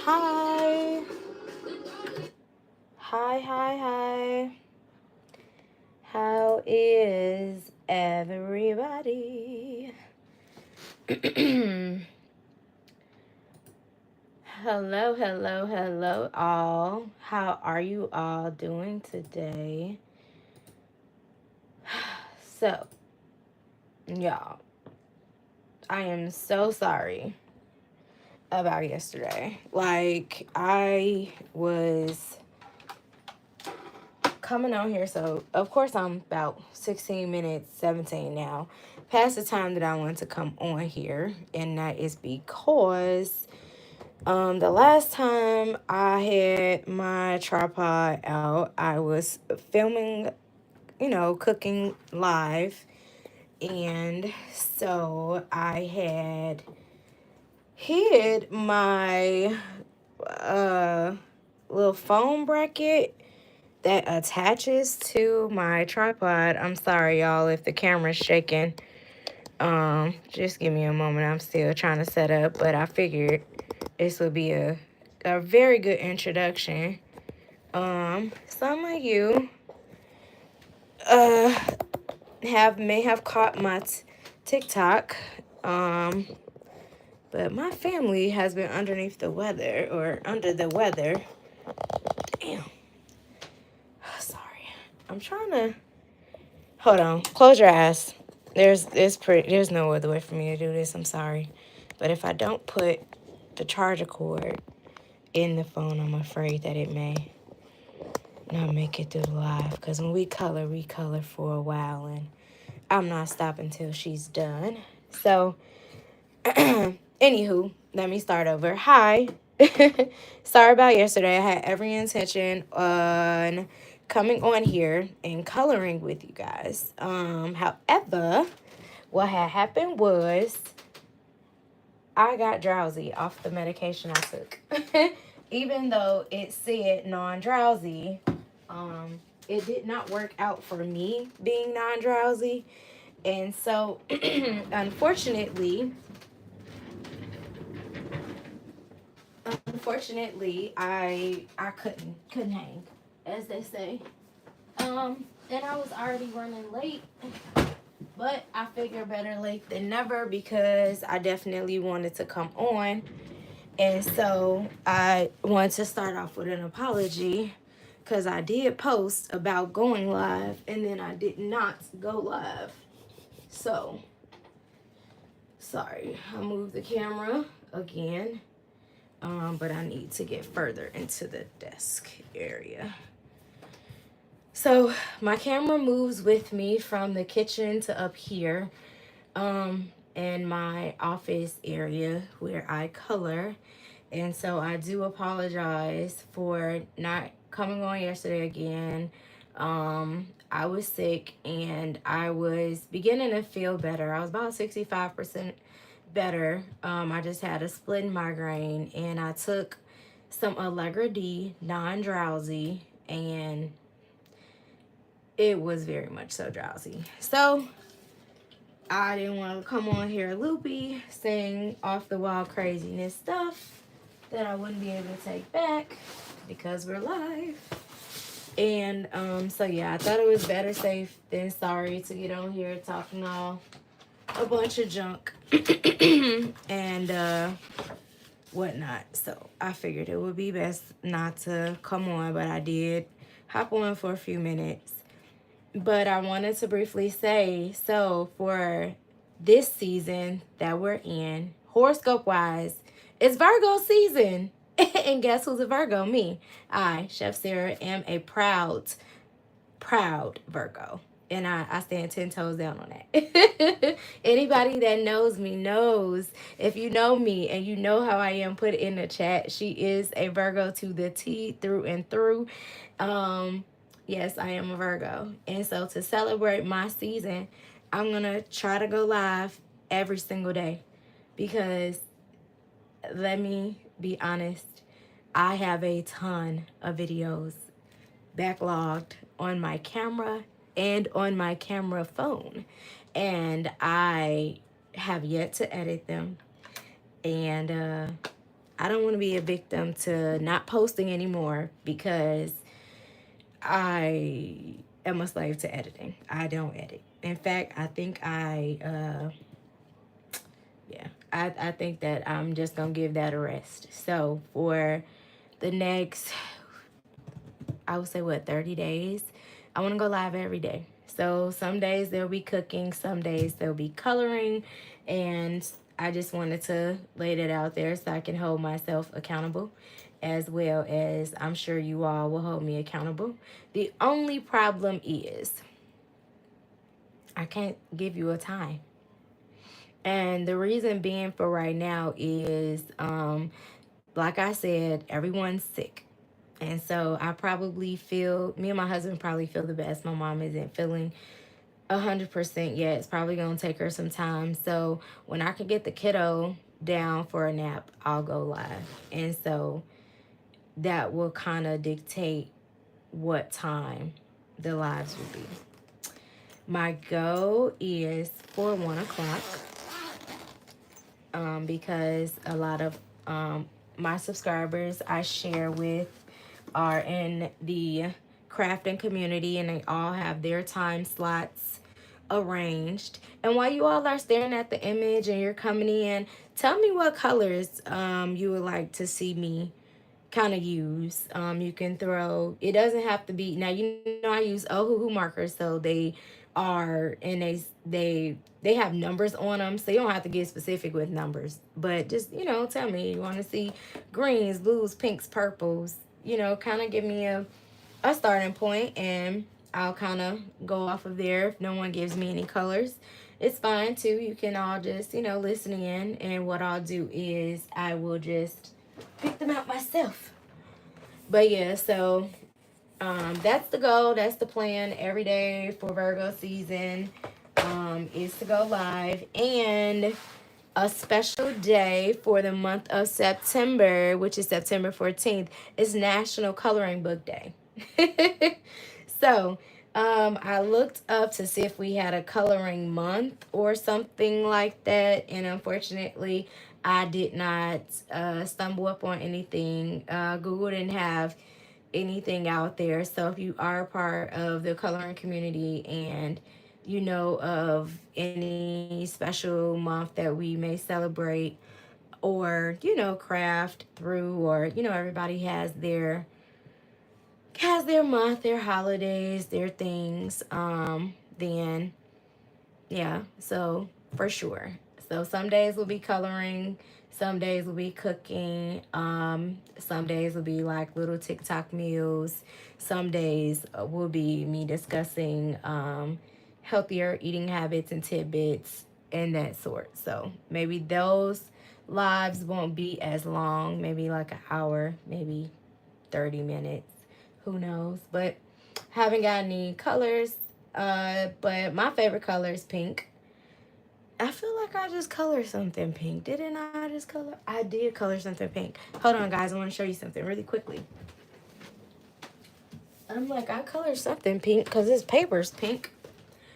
Hi. Hi. How is everybody? Hello, all. How are you all doing today? So, y'all, I am so sorry about yesterday. Like, I was coming on here, so of course I'm about 16 minutes, 17 now, past the time that I want to come on here, and that is because the last time I had my tripod out, I was filming, cooking live, and so I had hid my uh little phone bracket that attaches to my tripod. I'm sorry, y'all, if the camera's shaking. Just give me a moment. I'm still trying to set up, but I figured this would be a very good introduction. Some of you uh may have caught my TikTok. But my family has been underneath the weather or under the weather. Damn. Sorry. I'm trying to hold on. Close your eyes. There's no other way for me to do this. I'm sorry. But if I don't put the charger cord in the phone, I'm afraid that it may not make it through the live. Because when we color for a while, and I'm not stopping till she's done. So, anywho, let me start over. Hi. Sorry about yesterday. I had every intention on coming on here and coloring with you guys. However, what had happened was I got drowsy off the medication I took. Even though it said non-drowsy, it did not work out for me being non-drowsy. And so, unfortunately, I couldn't hang, as they say. And I was already running late, but I figure better late than never because I definitely wanted to come on. And so I want to start off with an apology because I did post about going live and then I did not go live. So, sorry. I moved the camera again, but I need to get further into the desk area. So my camera moves with me from the kitchen to up here, in my office area where I color. And so I do apologize for not coming on yesterday again. I was sick and I was beginning to feel better. I was about 65% better. I just had a split migraine and I took some Allegra D non-drowsy, and it was very much so drowsy. So I didn't want to come on here loopy, saying off the wall craziness stuff that I wouldn't be able to take back because we're live. And so yeah, I thought it was better safe than sorry to get on here talking all a bunch of junk and whatnot. So I figured it would be best not to come on, but I did hop on for a few minutes. But I wanted to briefly say, so for this season that we're in, horoscope wise, it's Virgo season. And guess who's a Virgo? Me. I, Chef Sarah, am a proud Virgo. And I stand 10 toes down on that. Anybody that knows me knows. If you know me and you know how I am, put it in the chat. She is a Virgo to the T, through and through. Yes, I am a Virgo. And so to celebrate my season, I'm going to try to go live every single day. Because let me be honest, I have a ton of videos backlogged on my camera and on my camera phone. And I have yet to edit them. And I don't want to be a victim to not posting anymore because I am a slave to editing. I don't edit. In fact, I think I think that I'm just gonna give that a rest. So for the next, I would say, what, 30 days, I want to go live every day. So some days there'll be cooking, some days there'll be coloring, and I just wanted to lay that out there so I can hold myself accountable, as well as I'm sure you all will hold me accountable. The only problem is I can't give you a time. And the reason being for right now is, like I said, everyone's sick. And so I probably feel, me and my husband probably feel the best. My mom isn't feeling 100% yet. It's probably going to take her some time. So when I can get the kiddo down for a nap, I'll go live. And so that will kind of dictate what time the lives will be. My goal is for 1 o'clock, because a lot of my subscribers I share with are in the crafting community, and they all have their time slots arranged. And while you all are staring at the image and you're coming in, tell me what colors you would like to see me kind of use. You can throw, it doesn't have to be, now you know I use Ohuhu markers, so they are, and they have numbers on them, so you don't have to get specific with numbers, but just, tell me you want to see greens, blues, pinks, purples, kind of give me a starting point, and I'll kind of go off of there. If no one gives me any colors, it's fine too. You can all just, listen in, and what I'll do is I will just pick them out myself. But yeah, so that's the goal. That's the plan every day for Virgo season, is to go live. And a special day for the month of September, which is September 14th, is National Coloring Book Day. So I looked up to see if we had a coloring month or something like that, and unfortunately I did not stumble up on anything. Google didn't have anything out there. So if you are a part of the coloring community and you know of any special month that we may celebrate, or craft through, or everybody has their month, their holidays, their things, then yeah, so for sure. So some days will be coloring, some days will be cooking, some days will be like little TikTok meals, some days will be me discussing healthier eating habits and tidbits and that sort. So maybe those lives won't be as long, maybe like an hour, maybe 30 minutes, who knows. But haven't got any colors, but my favorite color is pink. I feel like I just colored something pink. Didn't I just color? I did color something pink. Hold on, guys. I want to show you something really quickly. I'm like, I colored something pink because this paper's pink.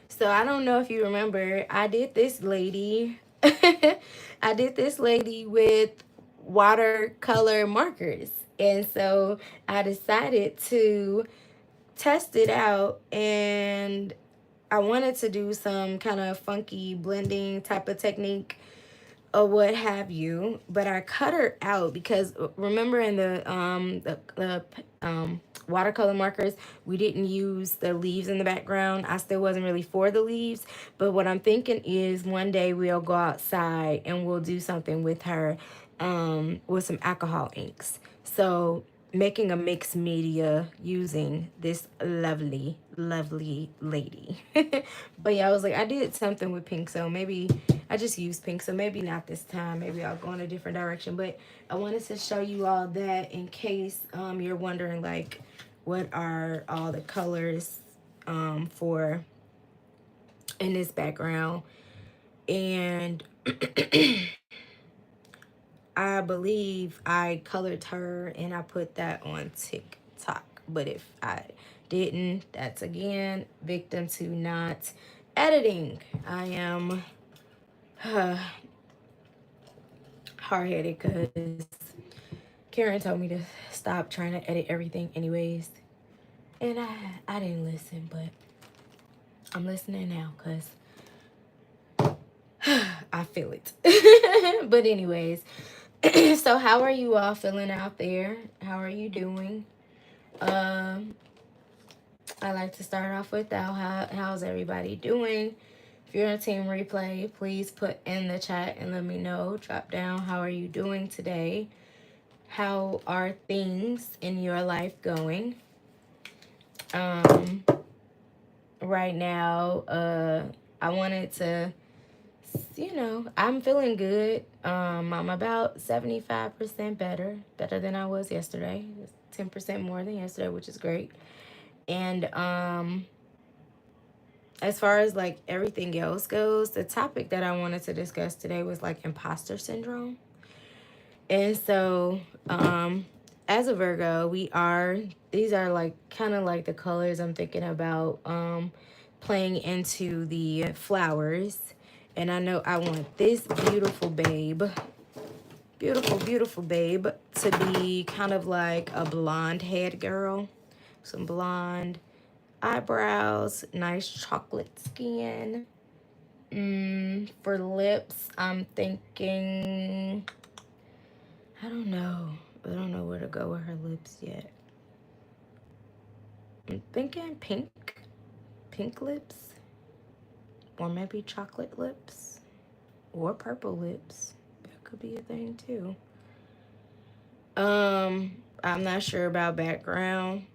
So I don't know if you remember. I did this lady. I did this lady with watercolor markers. And so I decided to test it out, and I wanted to do some kind of funky blending type of technique or what have you, but I cut her out because remember in the watercolor markers, we didn't use the leaves in the background. I still wasn't really for the leaves, but what I'm thinking is one day we'll go outside and we'll do something with her, with some alcohol inks. So making a mixed media using this lovely, lovely lady. But yeah, I was like, I did something with pink, so maybe I just used pink, so maybe not this time. Maybe I'll go in a different direction. But I wanted to show you all that in case you're wondering, like, what are all the colors for in this background. And I believe I colored her and I put that on TikTok. But if I didn't, that's again victim to not editing. I am hard-headed because Karen told me to stop trying to edit everything anyways. And I didn't listen, but I'm listening now because I feel it. But anyways, so how are you all feeling out there? How are you doing? I like to start off with that. How's everybody doing? If you're on Team Replay, please put in the chat and let me know. Drop down. How are you doing today? How are things in your life going? Right now, I wanted to, I'm feeling good. I'm about 75% better than I was yesterday. 10% more than yesterday, which is great. And as far as like everything else goes, the topic that I wanted to discuss today was like imposter syndrome. And so, as a Virgo, these are like kind of like the colors I'm thinking about playing into the flowers. And I know I want this beautiful babe, beautiful babe, to be kind of like a blonde head girl, some blonde eyebrows, nice chocolate skin. For lips, I'm thinking, I don't know where to go with her lips yet. I'm thinking pink lips, or maybe chocolate lips, or purple lips. That could be a thing too. I'm not sure about background.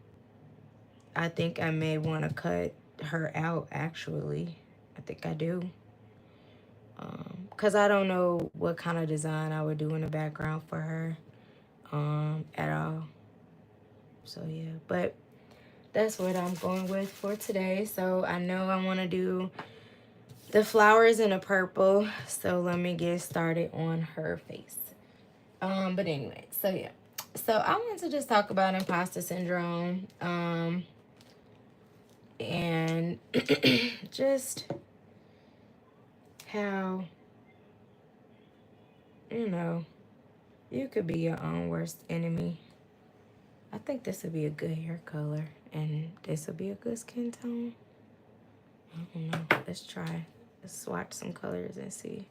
I think I may want to cut her out, actually. I think I do. Because I don't know what kind of design I would do in the background for her at all. So, yeah. But that's what I'm going with for today. So, I know I want to do the flowers in a purple. So, let me get started on her face. But anyway, so, yeah. So, I want to just talk about imposter syndrome. And just how, you could be your own worst enemy. I think this would be a good hair color, and this would be a good skin tone. I don't know. Let's try. Let's swatch some colors and see.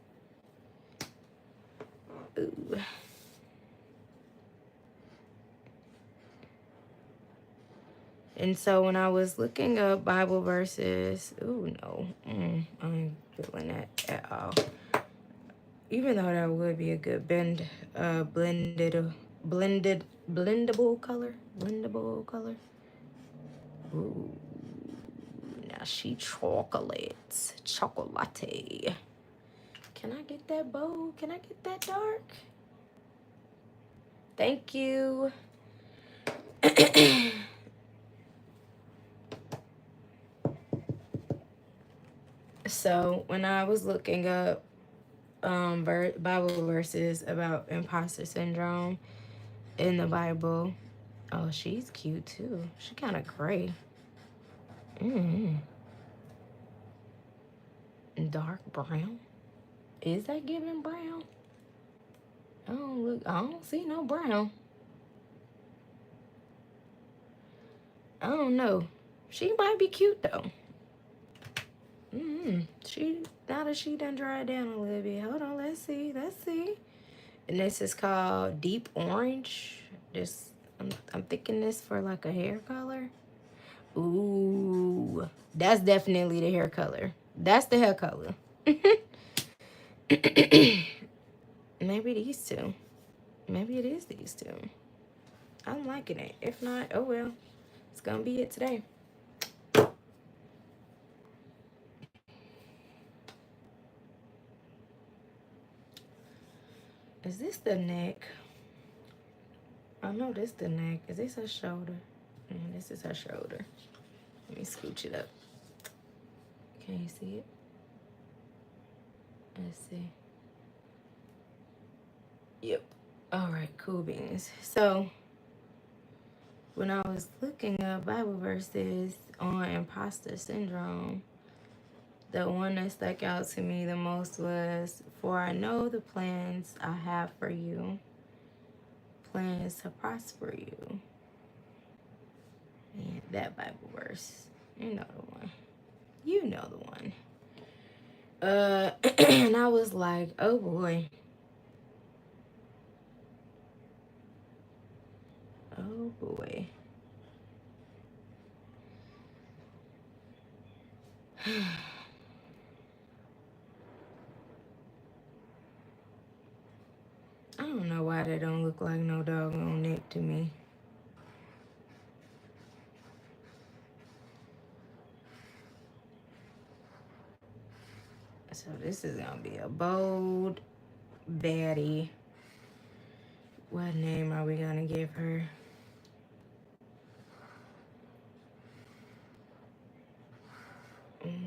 Ooh. And so when I was looking up Bible verses, I ain't feeling that at all. Even though that would be a good blendable color. Ooh, now she chocolate. Can I get that bold? Can I get that dark? Thank you. So when I was looking up Bible verses about imposter syndrome in the Bible, oh, she's cute too. She kind of gray. Dark brown. Is that giving brown? I don't see no brown. I don't know. She might be cute though. Now that she done dried down a little bit. Hold on, let's see. And this is called Deep Orange. I'm thinking this for like a hair color. Ooh, that's definitely the hair color. That's the hair color. Maybe these two. Maybe it is these two. I'm liking it. If not, oh well. It's gonna be it today. Is this the neck? I know this the neck. Is this her shoulder? This is her shoulder. Let me scooch it up. Can you see it? Let's see. Yep. All right, cool beans. So when I was looking up Bible verses on imposter syndrome, the one that stuck out to me the most was, "For I know the plans I have for you, plans to prosper you. And that Bible verse. You know the one. You know the one. And I was like, oh boy. Oh boy. I don't know why they don't look like no doggone neck to me. So this is gonna be a bold baddie. What name are we gonna give her?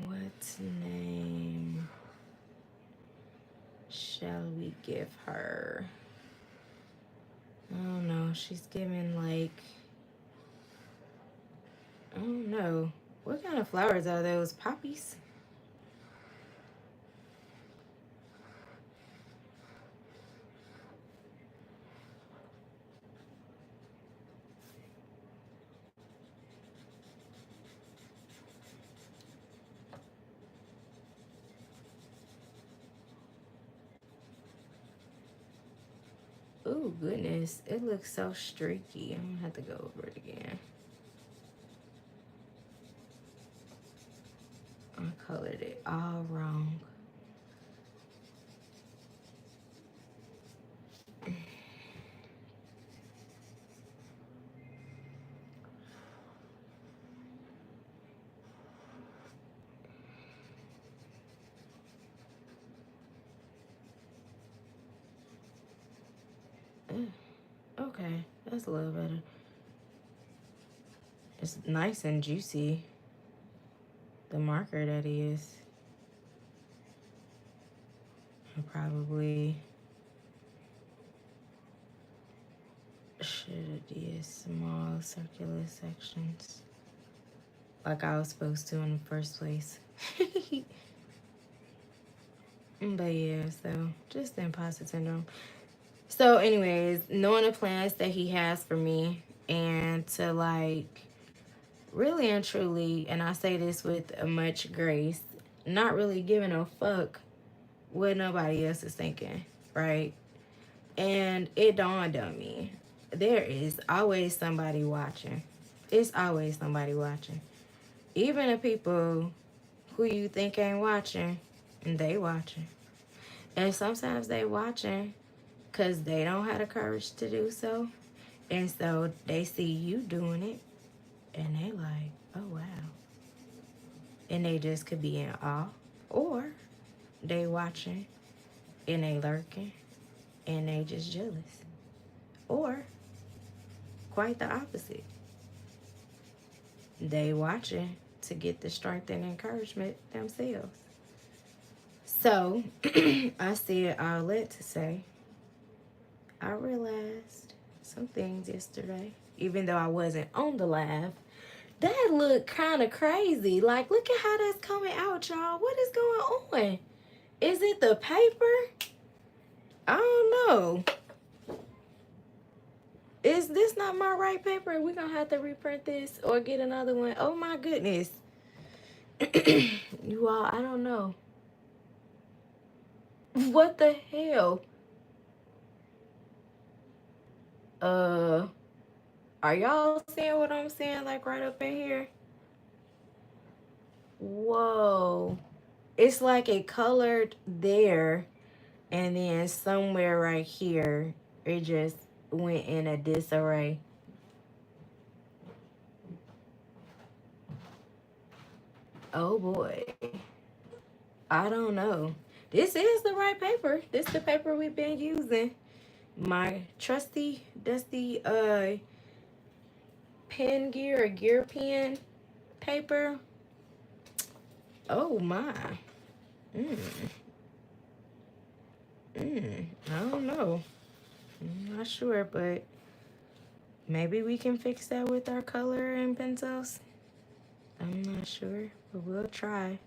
What name shall we give her? I don't know. She's giving like, I don't know. What kind of flowers are those? Poppies? Oh goodness, it looks so streaky. I'm gonna have to go over it again. I colored it all wrong. Okay, that's a little better. It's nice and juicy. The marker, that is. I probably should have did small circular sections like I was supposed to in the first place. But yeah, so just the imposter syndrome. So anyways, knowing the plans that he has for me, and to like really and truly, and I say this with much grace, not really giving a fuck what nobody else is thinking, right? And it dawned on me, there is always somebody watching. It's always somebody watching. Even the people who you think ain't watching, they watching. And sometimes they watching because they don't have the courage to do so. And so they see you doing it, and they like, oh, wow. And they just could be in awe. Or they watching, and they lurking, and they just jealous. Or quite the opposite. They watching to get the strength and encouragement themselves. So, I said all that to say, I realized some things yesterday, even though I wasn't on the live. That looked kind of crazy. Like, look at how that's coming out, y'all. What is going on? Is it the paper? I don't know. Is this not my right paper? We're going to have to reprint this or get another one. Oh, my goodness. You all, I don't know. What the hell? Are y'all seeing what I'm saying? Like right up in here? Whoa. It's like it colored there, and then somewhere right here, it just went in a disarray. Oh boy. I don't know. This is the right paper. This is the paper we've been using. My trusty, dusty pen gear or gear pen paper. Oh my. I don't know. I'm not sure, but maybe we can fix that with our color and pencils. I'm not sure, but we'll try.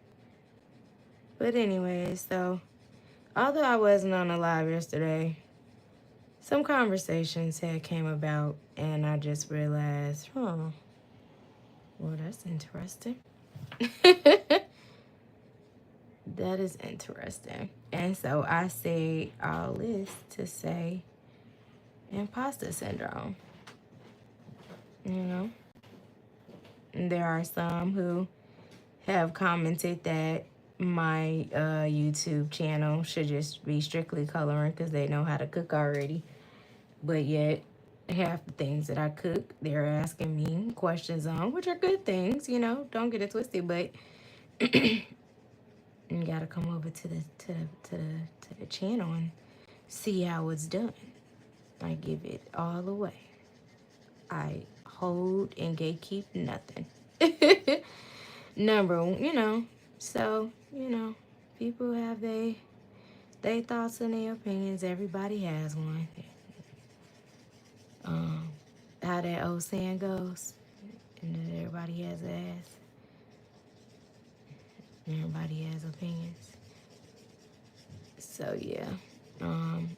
But anyways, so although I wasn't on the live yesterday, some conversations had came about, and I just realized, well, that's interesting. That is interesting. And so I say all this to say imposter syndrome. You know, and there are some who have commented that my YouTube channel should just be strictly coloring because they know how to cook already. But yet, half the things that I cook, they're asking me questions on, which are good things, you know. Don't get it twisted, but you gotta come over to the channel and see how it's done. I give it all away. I hold and gatekeep nothing. Number one, you know. So, you know, people have they thoughts and their opinions. Everybody has one. How that old saying goes, and that everybody has an ass. Everybody has opinions. So yeah. And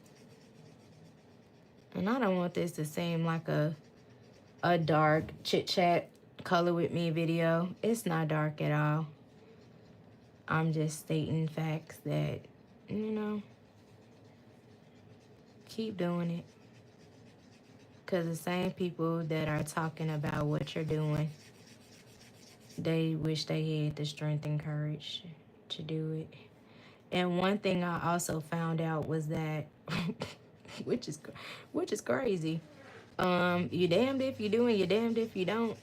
I don't want this to seem like a dark chit chat color with me video. It's not dark at all. I'm just stating facts that, you know, keep doing it. Because the same people that are talking about what you're doing, they wish they had the strength and courage to do it. And one thing I also found out was that, which is crazy. You damned if you do and you damned if you don't.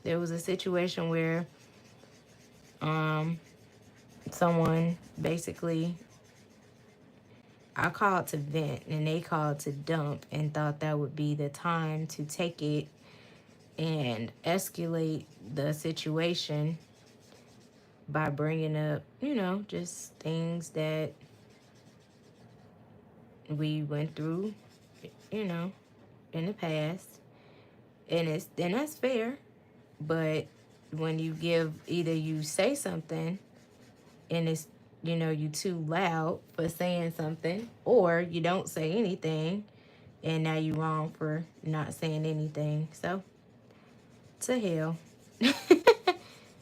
There was a situation where someone basically, I called to vent and they called to dump and thought that would be the time to take it and escalate the situation by bringing up, you know, just things that we went through, you know, in the past. And that's fair. But when you give, either you say something and it's, you know, you too loud for saying something, or you don't say anything and now you wrong for not saying anything. So to hell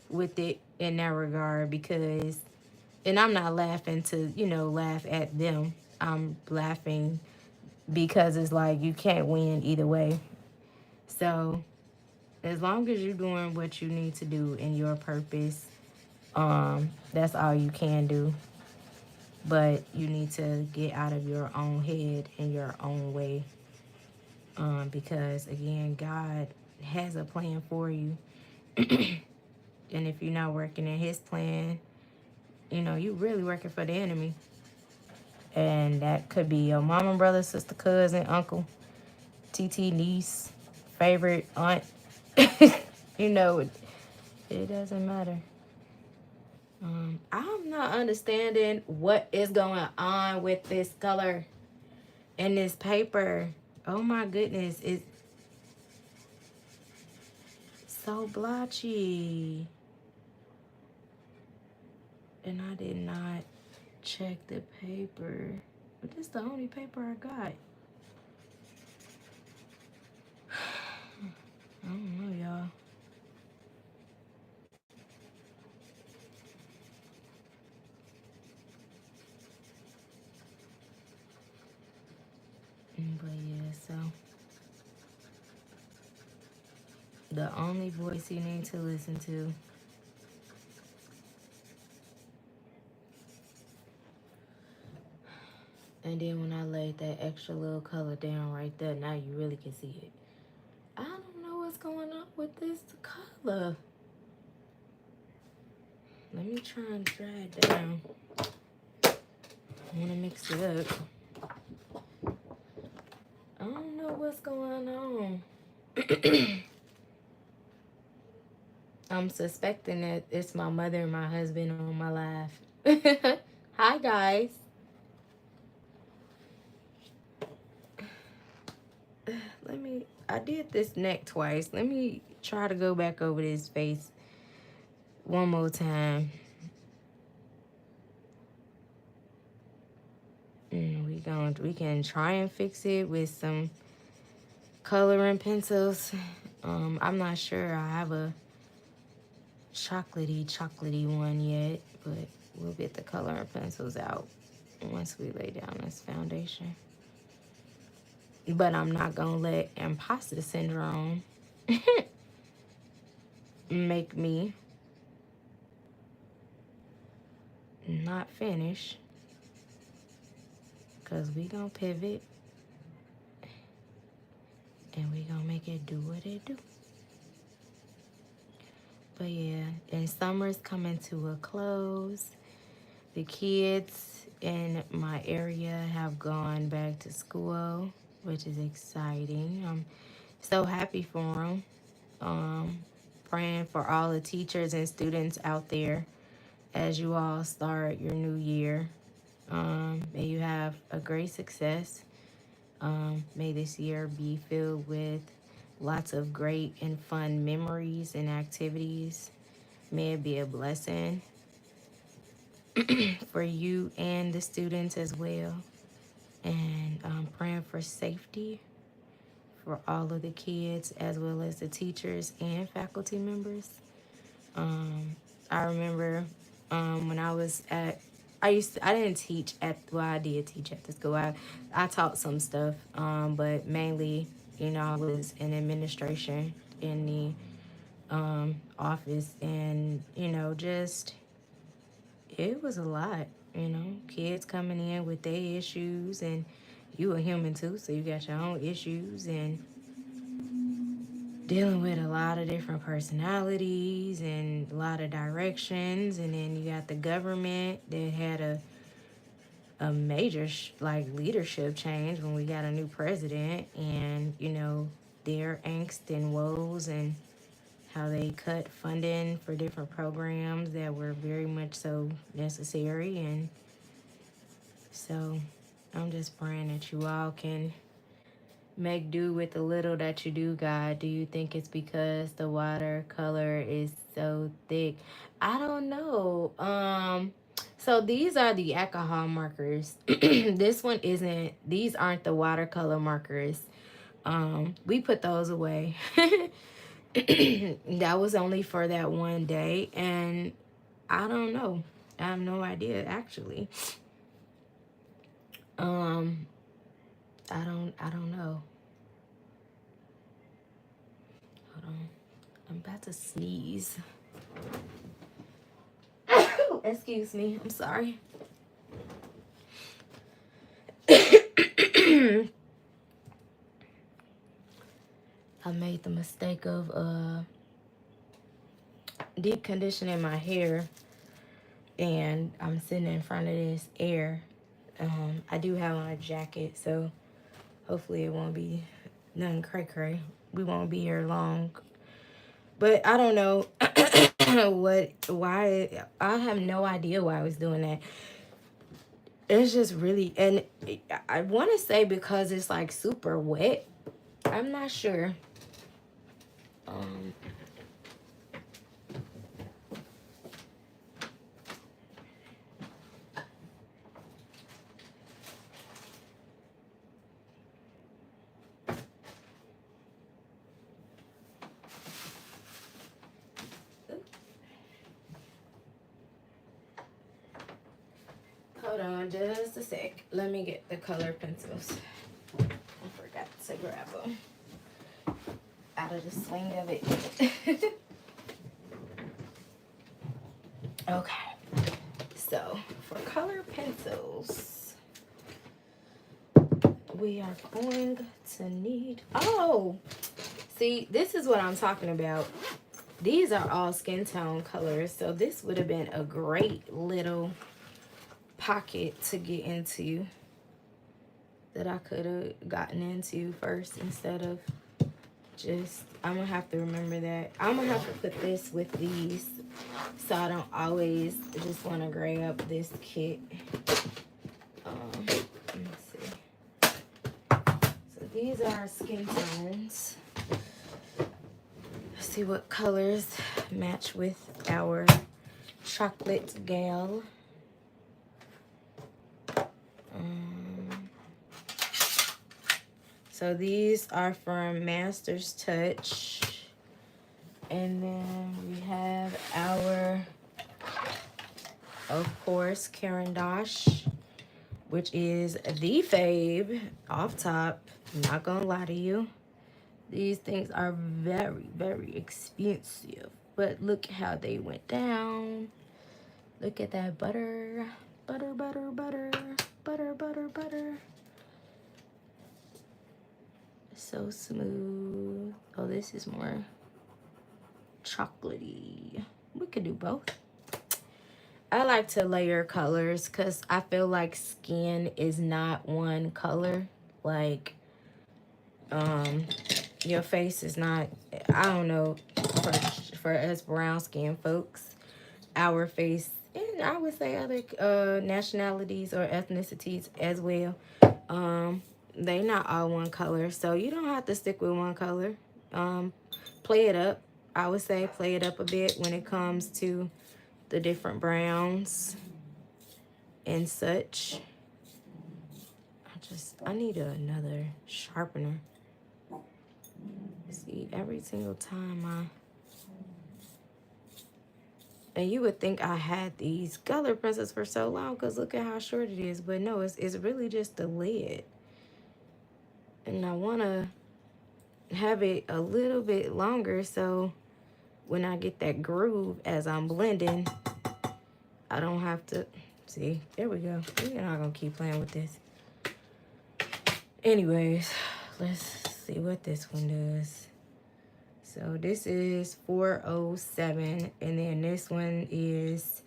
with it in that regard, because, and I'm not laughing to, you know, laugh at them. I'm laughing because it's like you can't win either way. So as long as you're doing what you need to do in your purpose, that's all you can do. But you need to get out of your own head in your own way. Because again, God has a plan for you. And if you're not working in his plan, you know, you really working for the enemy. And that could be your mama, brother, sister, cousin, uncle, TT, niece, favorite aunt. You know, it doesn't matter. I'm not understanding what is going on with this color and this paper. Oh my goodness, it's so blotchy. And I did not check the paper. But this is the only paper I got. I don't know, y'all. But yeah, so the only voice you need to listen to. And then when I laid that extra little color down right there, now you really can see it. I don't know what's going on with this color. Let me try and dry it down. I want to mix it up. I don't know what's going on. I'm suspecting that it's my mother and my husband on my live. Hi, guys. I did this neck twice. Let me try to go back over this face one more time. We we can try and fix it with some coloring pencils. I'm not sure I have a chocolatey one yet, but we'll get the coloring pencils out once we lay down this foundation. But I'm not gonna let imposter syndrome make me not finish, because we gonna pivot and we gonna make it do what it do. But yeah, and summer's coming to a close. The kids in my area have gone back to school, which is exciting. I'm so happy for them. Praying for all the teachers and students out there as you all start your new year. May you have a great success. May this year be filled with lots of great and fun memories and activities. May it be a blessing for you and the students as well. And praying for safety for all of the kids as well as the teachers and faculty members. I remember when I was at, I didn't teach at, well, I did teach at the school. I taught some stuff, but mainly, I was in administration in the office, and, just, it was a lot, kids coming in with their issues, and you a human too, so you got your own issues, and dealing with a lot of different personalities and a lot of directions. And then you got the government that had a major leadership change when we got a new president, and their angst and woes and how they cut funding for different programs that were very much so necessary. And so I'm just praying that you all can make do with the little that you do, God. Do you think it's because the watercolor is so thick? I don't know. So these are the alcohol markers. This one isn't. These aren't the watercolor markers. We put those away. That was only for that one day, and I don't know. I have no idea, actually. I don't know. Hold on. I'm about to sneeze. Excuse me. I'm sorry. I made the mistake of deep conditioning my hair, and I'm sitting in front of this air. I do have on a jacket, so hopefully it won't be nothing cray-cray. We won't be here long. But I don't know why. I have no idea why I was doing that. It's just really, and I want to say because it's like super wet. I'm not sure. Hold on just a sec. Let me get the color pencils. I forgot to grab them out of the swing of it. Okay. So for color pencils, we are going to need, see, this is what I'm talking about. These are all skin tone colors, so this would have been a great little pocket to get into that I could have gotten into first instead of just, I'm gonna have to remember that. I'm gonna have to put this with these so I don't always just want to grab this kit. Let me see. So these are skin tones. Let's see what colors match with our chocolate gal. So these are from Master's Touch. And then we have our, of course, Caran d'Ache, which is the fave off top. I'm not gonna lie to you. These things are very, very expensive. But look how they went down. Look at that butter. Butter, butter, butter. Butter, butter, butter. So smooth. Oh, this is more chocolatey. We could do both. I like to layer colors because I feel like skin is not one color. Like, your face is not, I don't know, for us brown skin folks, our face, and I would say other nationalities or ethnicities as well, they not all one color. So you don't have to stick with one color. Play it up. I would say play it up a bit when it comes to the different browns and such. I need another sharpener. See, every single time and you would think I had these color pencils for so long because look at how short it is. But no, it's really just the lid. And I want to have it a little bit longer so when I get that groove as I'm blending, I don't have to... See, there we go. We're not going to keep playing with this. Anyways, let's see what this one does. So this is 407, and then this one is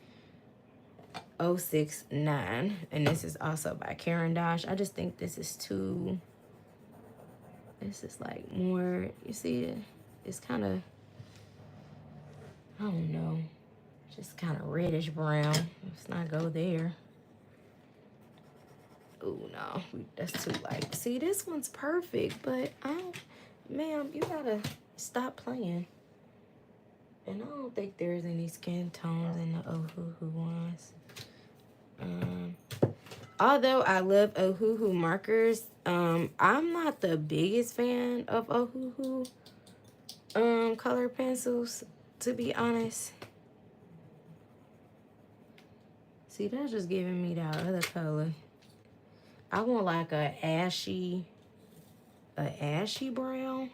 069, and this is also by Caran d'Ache. I just think this is too... This is like more... You see it? It's kind of... I don't know. Just kind of reddish brown. Let's not go there. Oh no, that's too light. See, this one's perfect, but ma'am, you gotta stop playing. And I don't think there's any skin tones in the Ohuhu ones. Although I love Ohuhu markers, I'm not the biggest fan of Ohuhu color pencils, to be honest. See, that's just giving me that other color. I want like a ashy brown.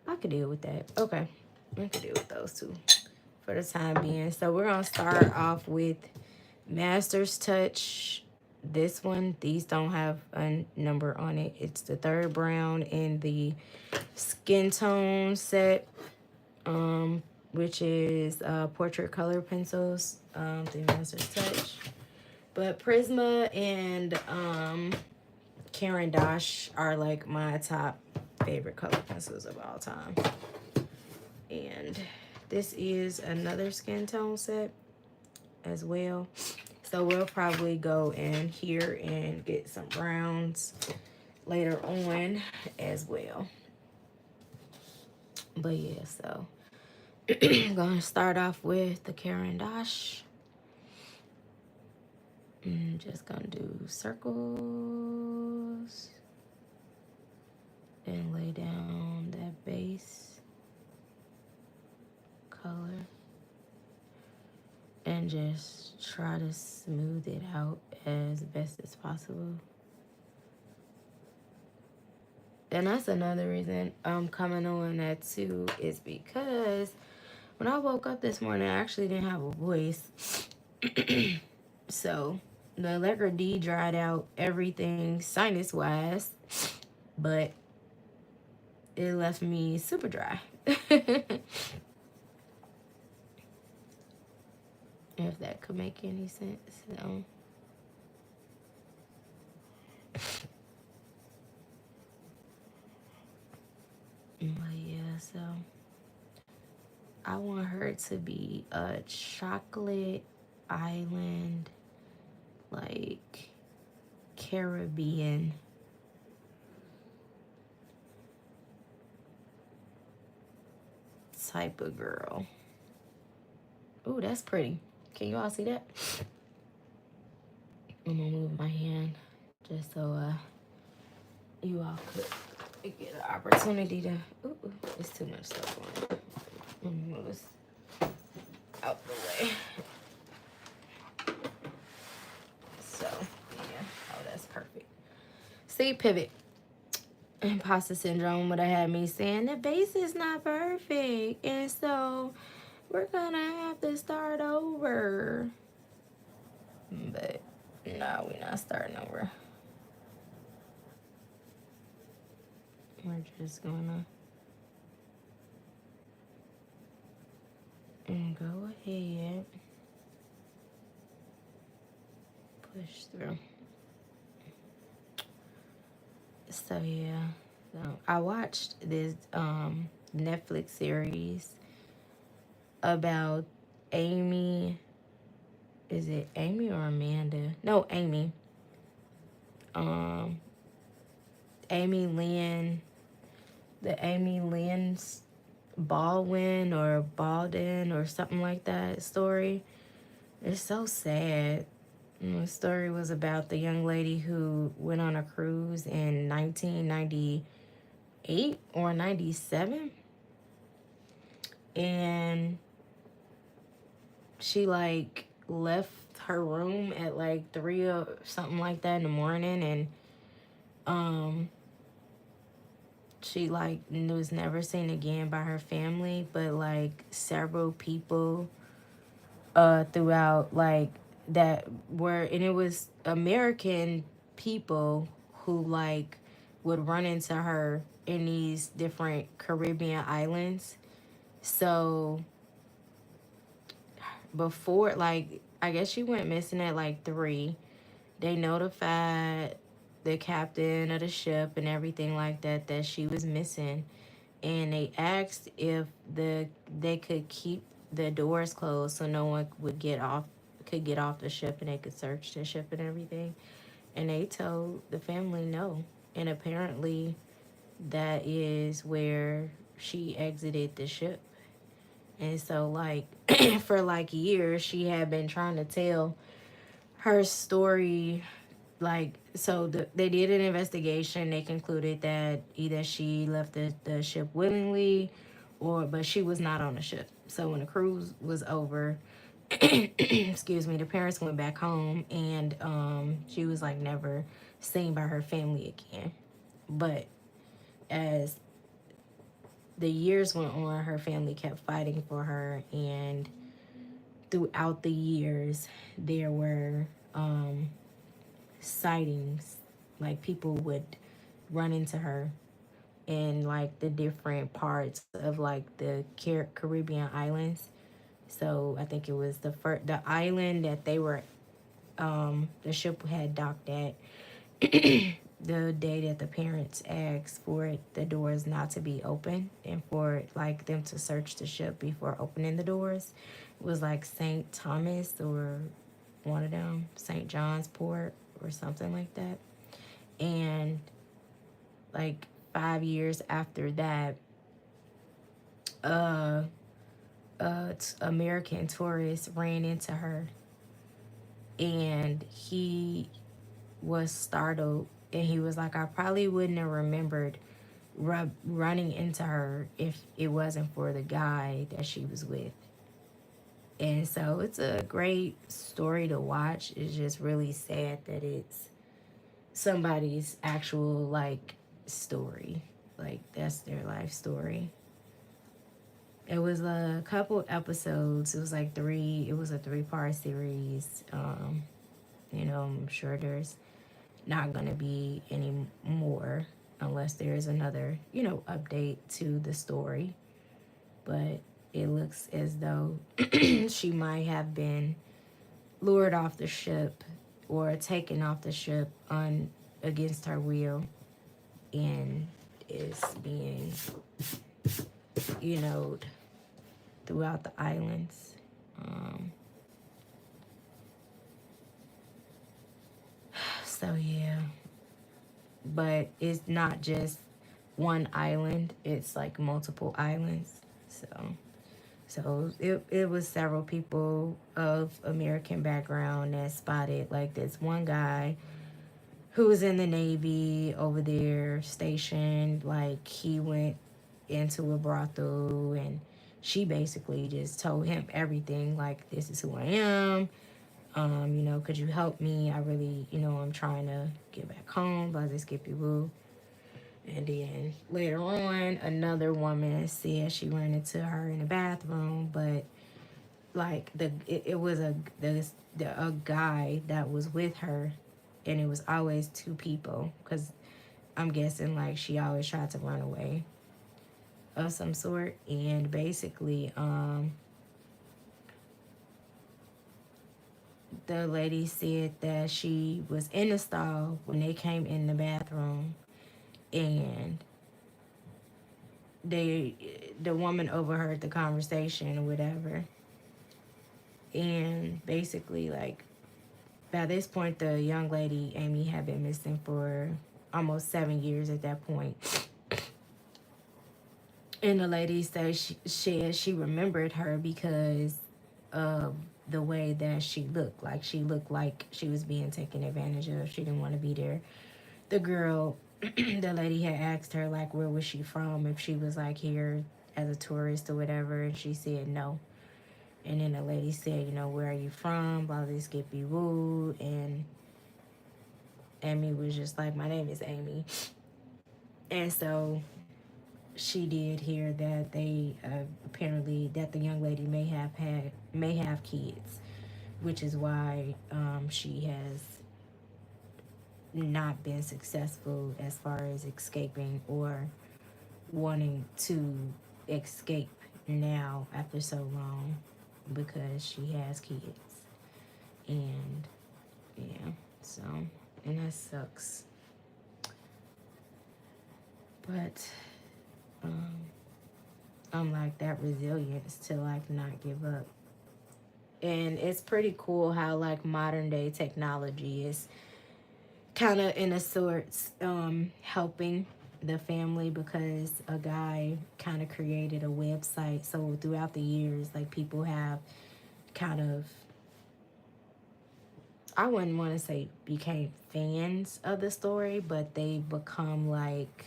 I could deal with that. Okay, I could deal with those two for the time being. So we're gonna start off with Master's Touch. This one, these don't have a number on it. It's the third brown in the skin tone set, which is portrait color pencils, the Master's Touch. But Prisma and Caran d'Ache are like my top favorite color pencils of all time. And this is another skin tone set as well. So we'll probably go in here and get some browns later on as well. But yeah, so I'm gonna start off with the Caran d'Ache. I'm just gonna do circles and lay down that base color and just try to smooth it out as best as possible. And that's another reason I'm coming on that too, is because when I woke up this morning, I actually didn't have a voice. So the Allegra D dried out everything sinus wise, but it left me super dry. If that could make any sense. No. But yeah, so I want her to be a chocolate island, like Caribbean type of girl. Ooh, that's pretty. Can you all see that? I'm gonna move my hand just so you all could get an opportunity to. Ooh, it's too much stuff on. Let me move this out the way. So yeah, oh, that's perfect. See, pivot. Imposter syndrome would have had me saying the base is not perfect, and so we're gonna have to start over. But no, we're not starting over. We're just gonna go ahead, push through. So yeah, so I watched this Netflix series about Amy. Is it Amy or Amanda? No, Amy. Um, Amy Lynn, the Amy Lynn's Baldwin or Baldwin or something like that story. It's so sad. The story was about the young lady who went on a cruise in 1998 or 97, and she like left her room at like 3 or something like that in the morning, and she like was never seen again by her family, but like several people throughout like that were, and it was American people who like would run into her in these different Caribbean islands. So before, like, I guess she went missing at like 3. They notified the captain of the ship and everything like that that she was missing, and they asked if they could keep the doors closed so no one would could get off the ship and they could search the ship and everything. And they told the family no. And apparently that is where she exited the ship. And so like for like years she had been trying to tell her story. Like, so they did an investigation. They concluded that either she left the ship willingly, but she was not on the ship. So when the cruise was over, excuse me, the parents went back home, and she was like never seen by her family again. But as the years went on, her family kept fighting for her, and throughout the years there were sightings. Like, people would run into her in like the different parts of like the Caribbean islands. So I think it was the island that they were the ship had docked at. The day that the parents asked for the doors not to be open and for like them to search the ship before opening the doors, it was like St. Thomas or one of them, St. John's Port or something like that. And like 5 years after that, American tourist ran into her, and he was startled, and he was like, I probably wouldn't have remembered running into her if it wasn't for the guy that she was with. And so it's a great story to watch. It's just really sad that it's somebody's actual like story, like that's their life story. It was a couple episodes. It was like 3. It was a 3-part series. I'm sure there's not gonna be any more unless there's another, update to the story. But it looks as though she might have been lured off the ship or taken off the ship against her will, and is being, throughout the islands. So yeah, but it's not just one island, it's like multiple islands. So it was several people of American background that spotted like this one guy who was in the Navy over there stationed. Like, he went into a brothel, and she basically just told him everything. Like, this is who I am. You know, could you help me? I really, you know, I'm trying to get back home. Blah, this, skippy woo. And then later on, another woman said she ran into her in the bathroom, but like it was a guy that was with her, and it was always two people, because I'm guessing like she always tried to run away of some sort. And basically the lady said that she was in the stall when they came in the bathroom, and the woman overheard the conversation or whatever. And basically, like, by this point, the young lady Amy had been missing for almost 7 years at that point. And the lady said she remembered her because of the way that she looked. Like, she looked like she was being taken advantage of. She didn't want to be there. The girl, the lady had asked her, like, where was she from, if she was like here as a tourist or whatever, and she said no. And then the lady said, you know, where are you from? Blah, this, skippy woo. And Amy was just like, my name is Amy. And so she did hear that they apparently that the young lady may have kids, which is why she has not been successful as far as escaping or wanting to escape now after so long, because she has kids. And yeah, so, and that sucks. But I'm like, that resilience to like not give up. And it's pretty cool how like modern day technology is kind of in a sorts helping the family, because a guy kind of created a website. So throughout the years, like, people have kind of, I wouldn't want to say became fans of the story, but they become like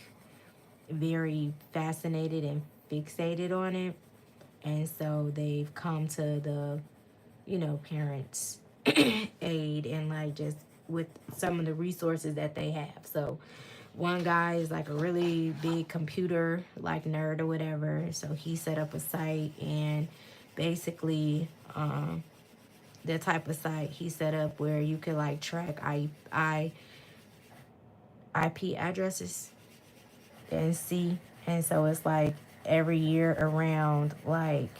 very fascinated and fixated on it. And so they've come to the, you know, parents' aid, and like just with some of the resources that they have. So one guy is like a really big computer like nerd or whatever. So he set up a site, and basically the type of site he set up where you could like track IP addresses and see. And so it's like every year around like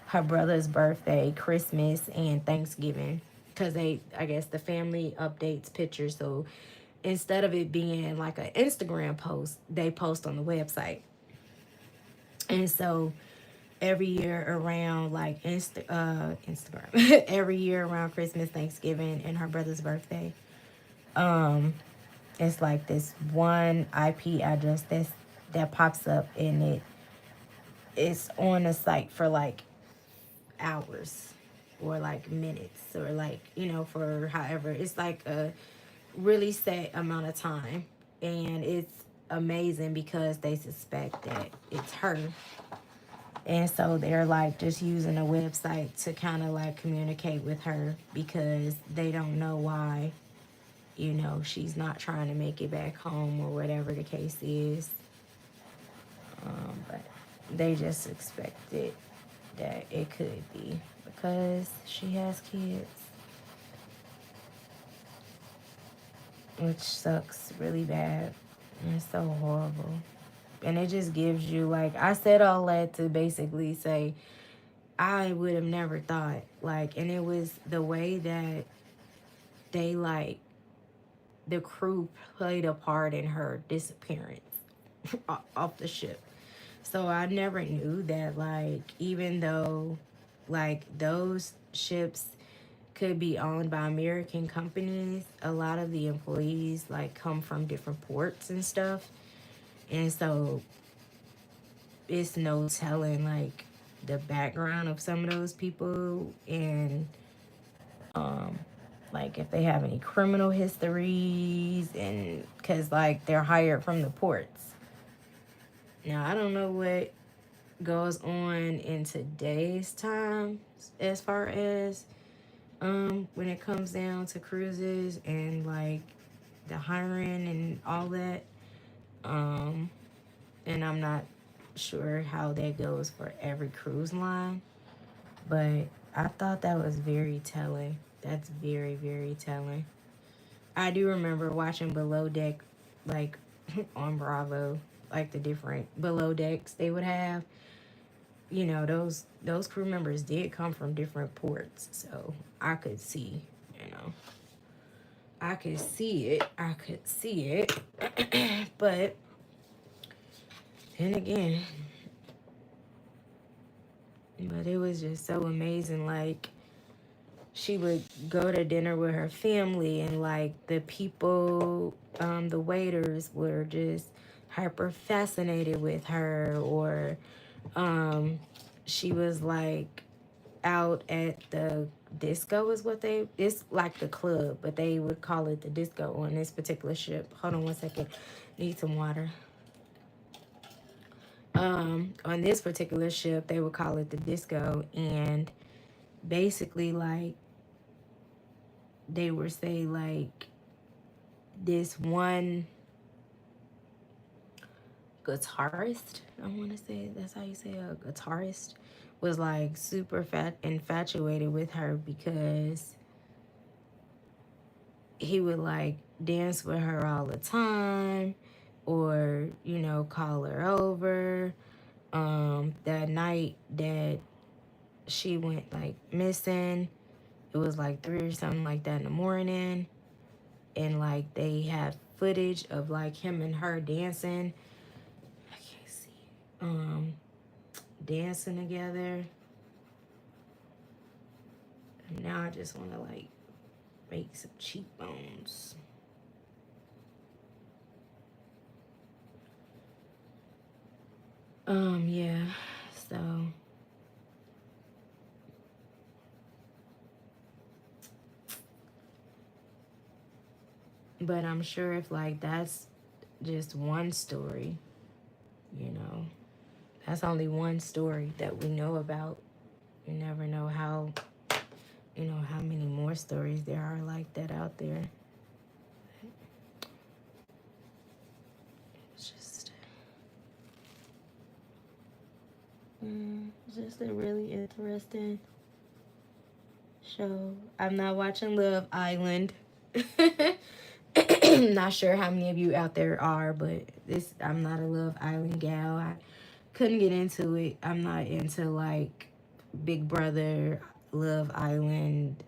her brother's birthday, Christmas, and Thanksgiving, because they, I guess the family updates pictures. So instead of it being like an Instagram post, they post on the website. And so every year around like Instagram, every year around Christmas, Thanksgiving, and her brother's birthday, it's like this one IP address that pops up, and it's on the site for like hours or like minutes, or like, you know, for however, it's like a really set amount of time. And it's amazing because they suspect that it's her, and so they're like just using a website to kind of like communicate with her, because they don't know why, you know, she's not trying to make it back home or whatever the case is. But they just expected that it could be because she has kids, which sucks really bad. And it's so horrible. And it just gives you, like, I said all that to basically say, I would have never thought, like, and it was the way that they, like, the crew played a part in her disappearance off the ship. So I never knew that, like, even though, like, those ships could be owned by American companies, a lot of the employees, like, come from different ports and stuff. And so it's no telling, like, the background of some of those people, and like if they have any criminal histories, and because like they're hired from the ports. Now I don't know what goes on in today's time as far as when it comes down to cruises and like the hiring and all that. And I'm not sure how that goes for every cruise line, but I thought that was very telling. That's very, very telling. I do remember watching Below Deck, like on Bravo, like the different below decks they would have. You know, those crew members did come from different ports, so I could see, you know, I could see it. I could see it. But then again, but it was just so amazing. Like, she would go to dinner with her family, and like the people, the waiters were just hyper fascinated with her, or she was like out at the disco is what it's like the club, but they would call it the disco on this particular ship. Hold on one second, need some water. On this particular ship they would call it the disco, and basically like they would say like this one guitarist, I want to say that's how you say a guitarist, was like super infatuated with her because he would like dance with her all the time, or you know, call her over. That night that she went like missing, it was like 3 or something like that in the morning, and like they had footage of like him and her dancing. I can't see. Dancing together. And now I just want to like make some cheekbones. Yeah, so but I'm sure if like that's just one story, you know, that's only one story that we know about. You never know how, you know, how many more stories there are like that out there. It's just a really interesting show. I'm not watching Love Island. Not sure how many of you out there are, but I'm not a Love Island gal. I couldn't get into it. I'm not into like Big Brother, Love Island,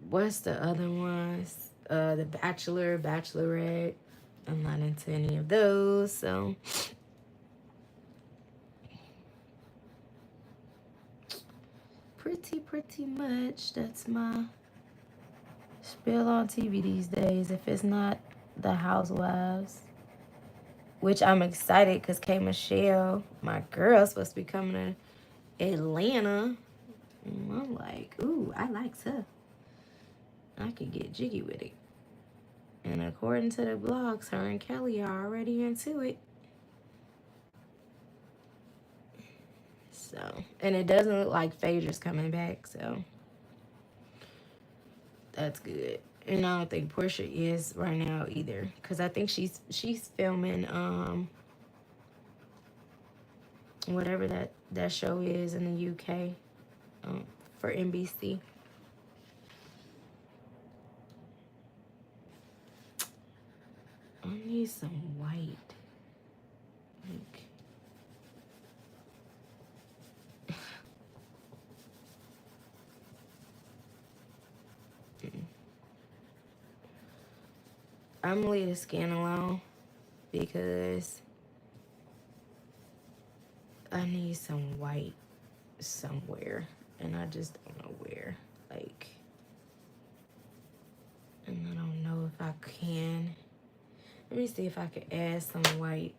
what's the other ones? The Bachelor, Bachelorette. I'm not into any of those, so pretty much that's my spill on TV these days. If it's not The Housewives, which I'm excited because K Michelle, my girl, is supposed to be coming to Atlanta. And I'm like, ooh, I like her. I could get jiggy with it. And according to the blogs, her and Kelly are already into it. So, and it doesn't look like Phaedra's coming back, so that's good. And I don't think Portia is right now either, because I think she's filming whatever that show is in the UK for NBC. I need some white. Like, I'm gonna leave the skin alone because I need some white somewhere, and I just don't know where. Like, and I don't know if I can. Let me see if I can add some white.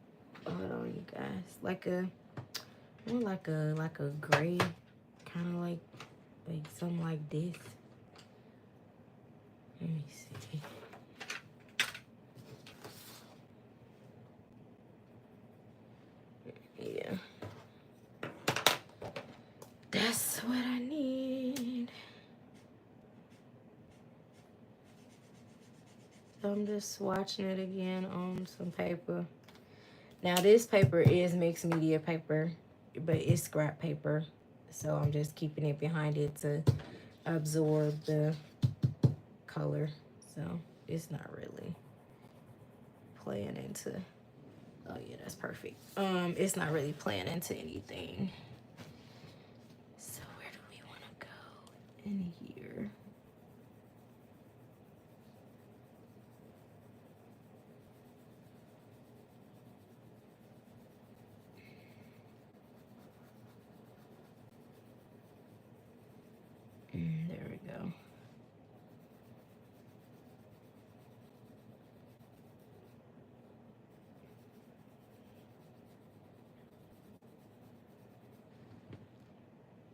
Hold on, you guys. Like a gray, kind of like Like something like this. Let me see. Yeah. That's what I need. So I'm just swatching it again on some paper. Now this paper is mixed media paper, but it's scrap paper. So I'm just keeping it behind it to absorb the color. So it's not really playing into, oh yeah, that's perfect. It's not really playing into anything. So where do we want to go in here? There we go.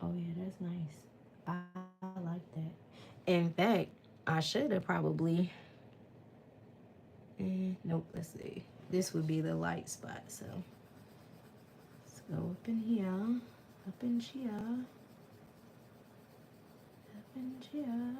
Oh yeah, that's nice. I like that. In fact, I should have probably. Nope. Let's see. This would be the light spot. So let's go up in here, up in here, up in here.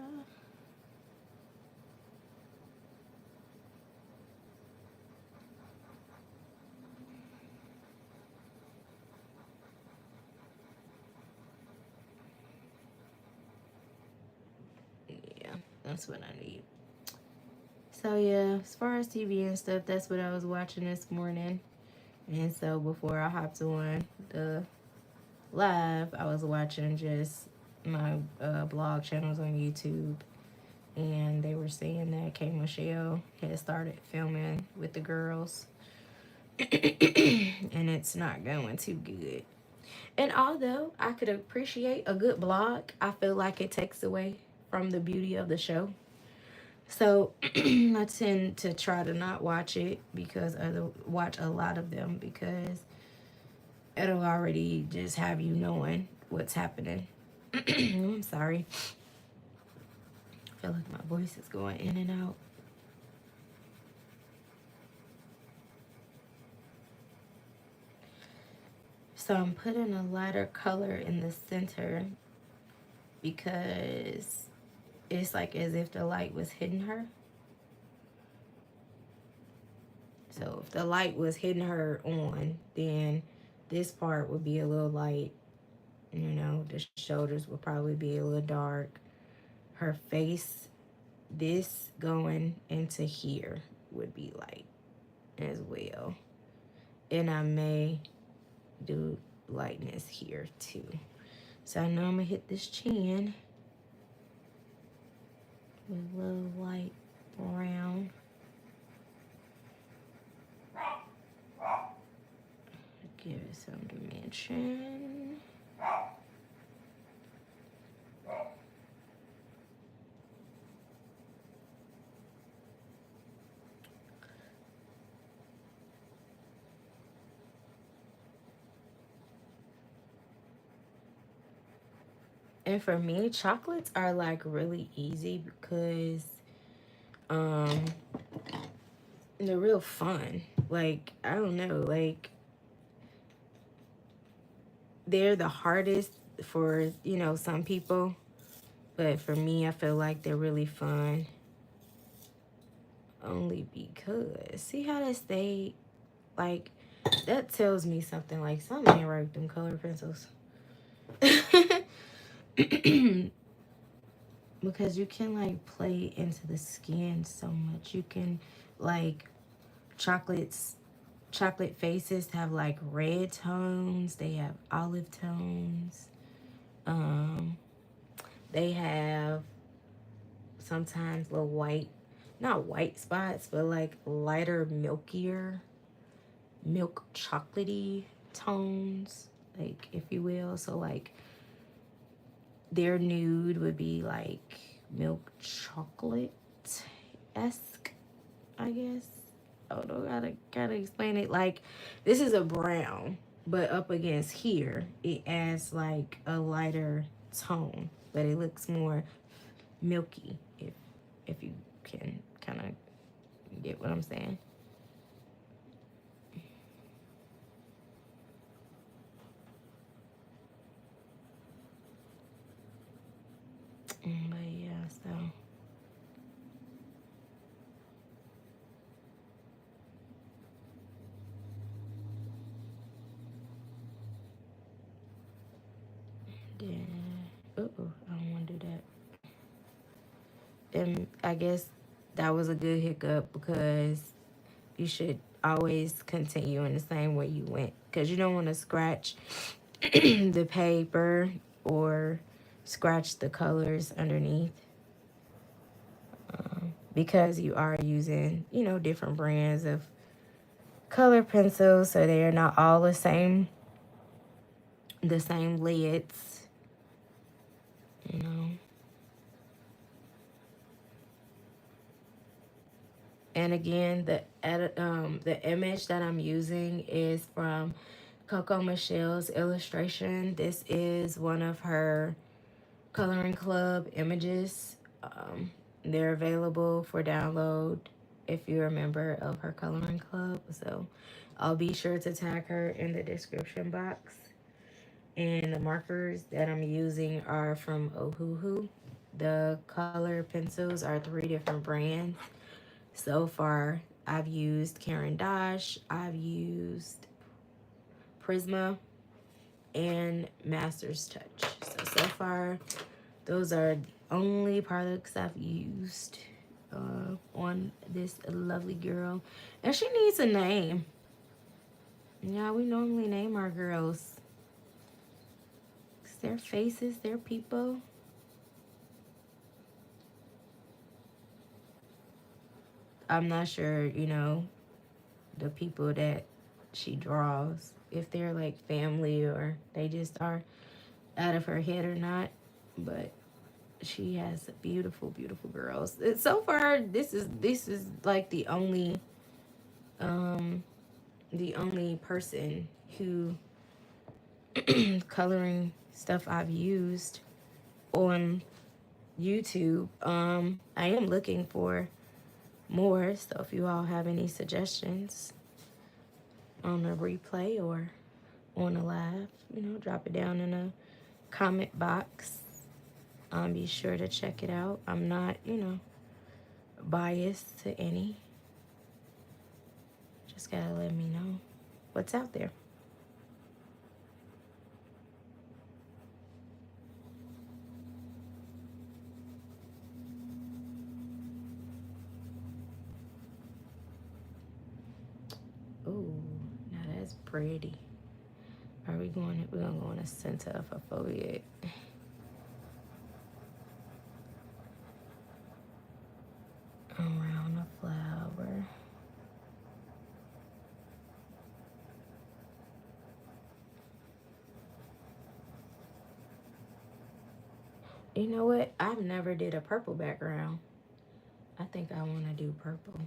Yeah, that's what I need. So yeah, as far as TV and stuff, that's what I was watching this morning. And so before I hopped on the live, I was watching just my blog channels on YouTube. And they were saying that K. Michelle had started filming with the girls. And it's not going too good. And although I could appreciate a good blog, I feel like it takes away from the beauty of the show. So I tend to try to not watch it because watch a lot of them because it'll already just have you knowing what's happening. I'm sorry. I feel like my voice is going in and out. So I'm putting a lighter color in the center because it's like as if the light was hitting her. So if the light was hitting her on, then this part would be a little light. You know, the shoulders would probably be a little dark. Her face, this going into here would be light as well. And I may do lightness here too. So I know I'm gonna hit this chin with a little light brown. Give it some dimension. And for me, chocolates are like really easy because they're real fun. Like, I don't know, like they're the hardest for, you know, some people. But for me, I feel like they're really fun. Only because, see how they stay, like, that tells me something, like something ain't right with them color pencils. Because you can like play into the skin so much. You can like chocolate faces have like red tones, they have olive tones, they have sometimes little white, not white spots, but like lighter milk chocolatey tones, like, if you will. So like their nude would be like milk chocolate-esque, I guess. Oh no, gotta explain it. Like, this is a brown, but up against here, it adds like a lighter tone. but it looks more milky, if you can kind of get what I'm saying. But yeah, so then, I don't want to do that. Then I guess that was a good hiccup, because you should always continue in the same way you went, because you don't want to scratch the paper or scratch the colors underneath, because you are using, you know, different brands of color pencils, so they are not all the same lids, you know. And again, the image that I'm using is from Coco Michelle's illustration. This is one of her Coloring Club images. They're available for download if you're a member of her Coloring Club. So I'll be sure to tag her in the description box. And the markers that I'm using are from Ohuhu. The color pencils are 3 different brands. So far, I've used Caran d'Ache, I've used Prisma, and Master's Touch. So far, those are the only products I've used on this lovely girl. And she needs a name. Yeah, we normally name our girls. 'Cause they're faces, they're people. I'm not sure, you know, the people that she draws, if they're like family or they just are out of her head or not. But she has beautiful, beautiful girls. So far, this is like the only person who coloring stuff I've used on YouTube. I am looking for more, so if you all have any suggestions on a replay or on a live, you know, drop it down in a comment box. Be sure to check it out. I'm not, you know, biased to any. Just gotta let me know what's out there. Ooh, now that's pretty. We're gonna go in the center of her foliage. Around the flower. You know what? I've never did a purple background. I think I want to do purple.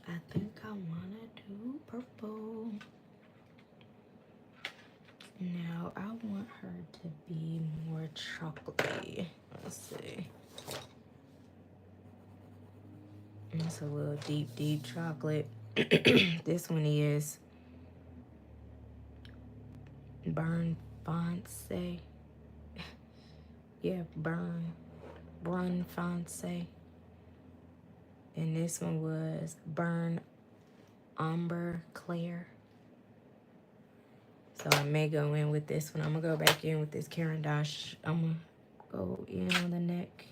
I think I want to do purple. Now, I want her to be more chocolatey. Let's see. It's a little deep, deep chocolate. This one is Burn Fonse. Yeah, Brun Fonse. And this one was Burn Umber Claire. So I may go in with this one. I'm going to go back in with this Caran d'Ache. I'm going to go in on the neck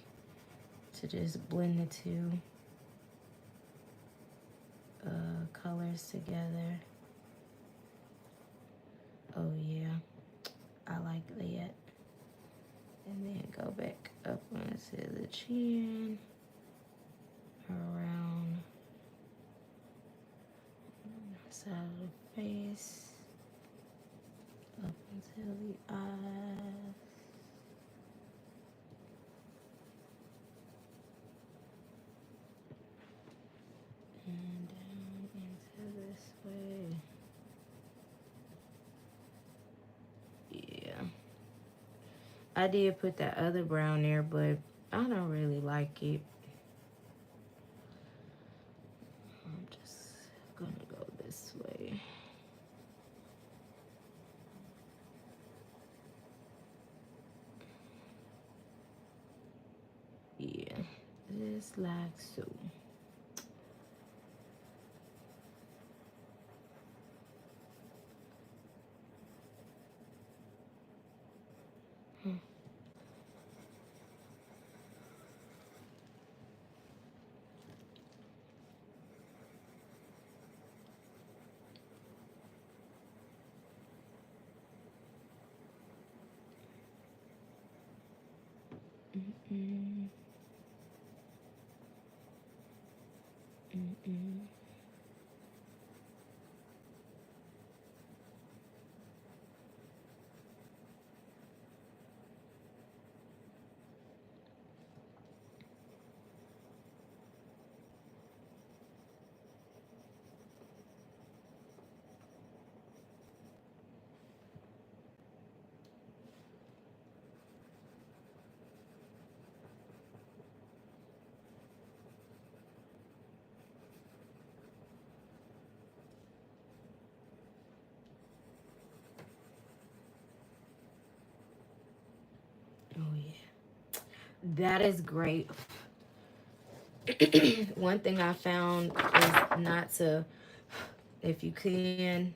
to just blend the two colors together. Oh yeah, I like that. And then go back up onto the chin, around the side of the face, up until the eyes. And down into this way. I did put that other brown there, but I don't really like it. I'm just gonna go this way. Yeah, just like so. Mm-mm. Mm-mm. Oh yeah, that is great. One thing I found is not to, if you can,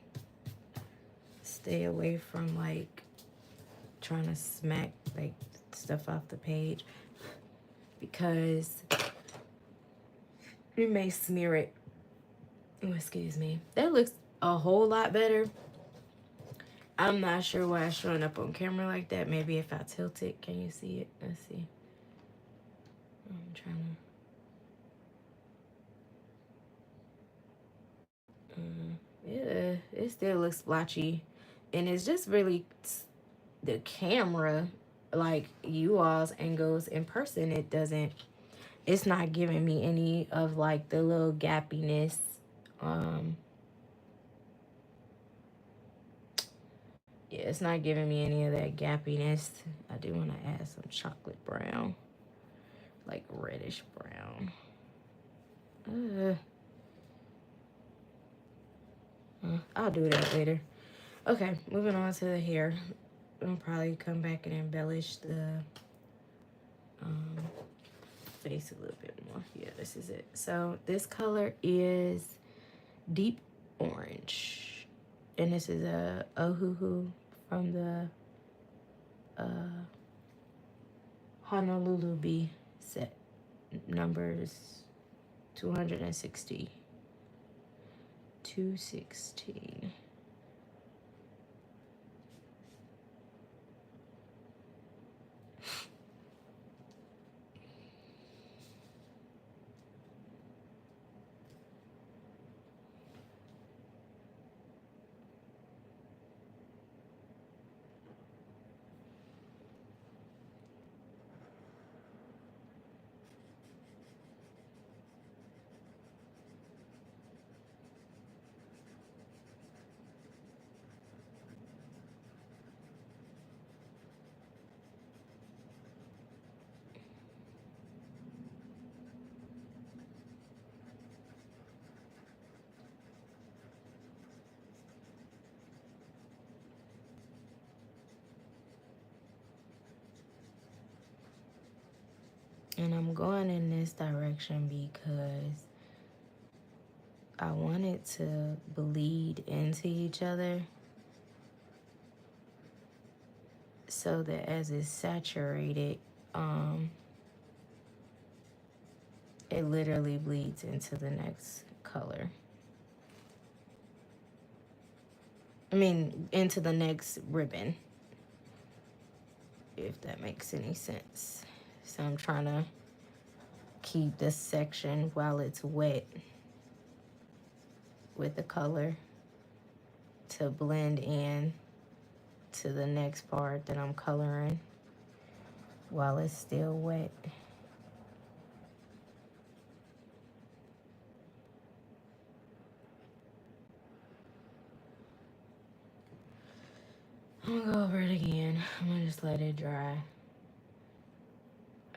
stay away from like trying to smack like stuff off the page, because you may smear it. Oh, excuse me. That looks a whole lot better. I'm not sure why it's showing up on camera like that. Maybe if I tilt it, can you see it? Let's see. I'm trying to. Yeah, it still looks splotchy, and it's just really the camera, like you all's angles in person. It doesn't. It's not giving me any of like the little gappiness. Um, yeah, it's not giving me any of that gappiness. I do want to add some chocolate brown, like reddish brown. I'll do that later. Okay, moving on to the hair. I'll probably come back and embellish the um, face a little bit more. Yeah, this is it. So this color is deep orange, and this is a Ohuhu from the Honolulu Bee set, numbers 260, 216. And I'm going in this direction because I want it to bleed into each other, so that as it's saturated, it literally bleeds into the next color. I mean, into the next ribbon, if that makes any sense. So I'm trying to keep this section while it's wet with the color to blend in to the next part that I'm coloring while it's still wet. I'm gonna go over it again. I'm gonna just Just let it dry.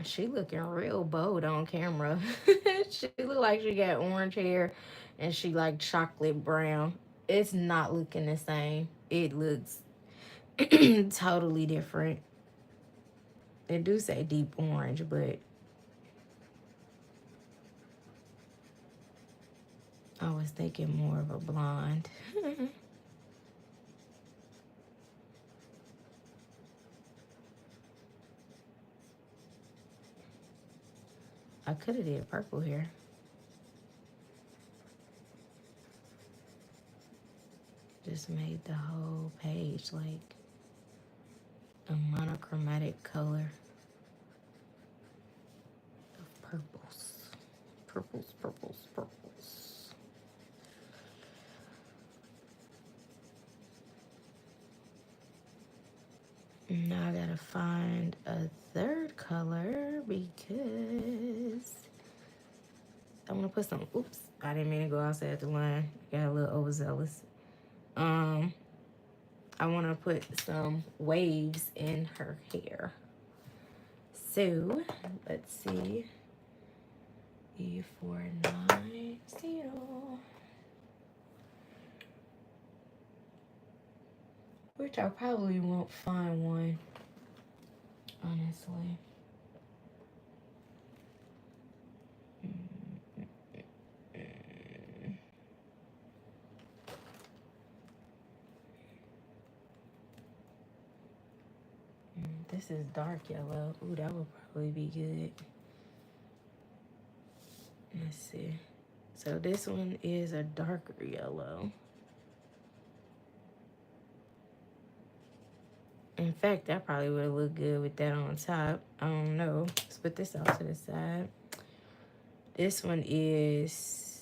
She looking real bold on camera. She look like she got orange hair and she like chocolate brown. It's not looking the same. It looks totally different. They do say deep orange, but I was thinking more of a blonde. I could have did purple here. Just made the whole page like a monochromatic color of purples. Purples, purples, purples. Now I gotta find a third color because I want to put some. Oops, I didn't mean to go outside the line. Got a little overzealous. I want to put some waves in her hair. So let's see. E490. Which I probably won't find one, honestly. This is dark yellow. Ooh, that would probably be good. Let's see. So this one is a darker yellow. In fact, that probably would have looked good with that on top. I don't know. Let's put this off to the side. This one is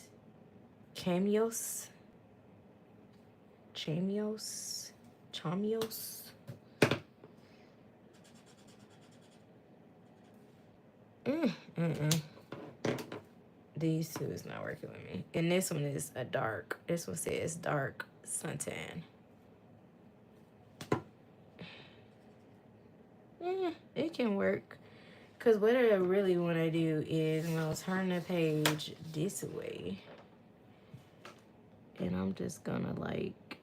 Chamios. Chamios. Chamios. These two is not working with me. And this one is a dark. This one says dark suntan. It can work. Because what I really want to do is I'm going to turn the page this way. And I'm just going to like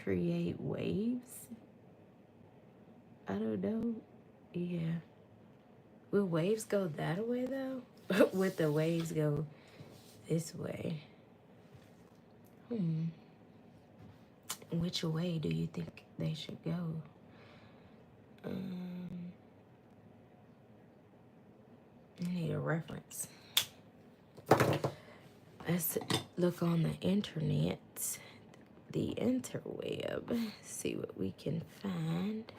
create waves. I don't know. Yeah. Will waves go that way though? Would the waves go this way? Which way do you think they should go? I need a reference. Let's look on the internet, the interweb, see what we can find.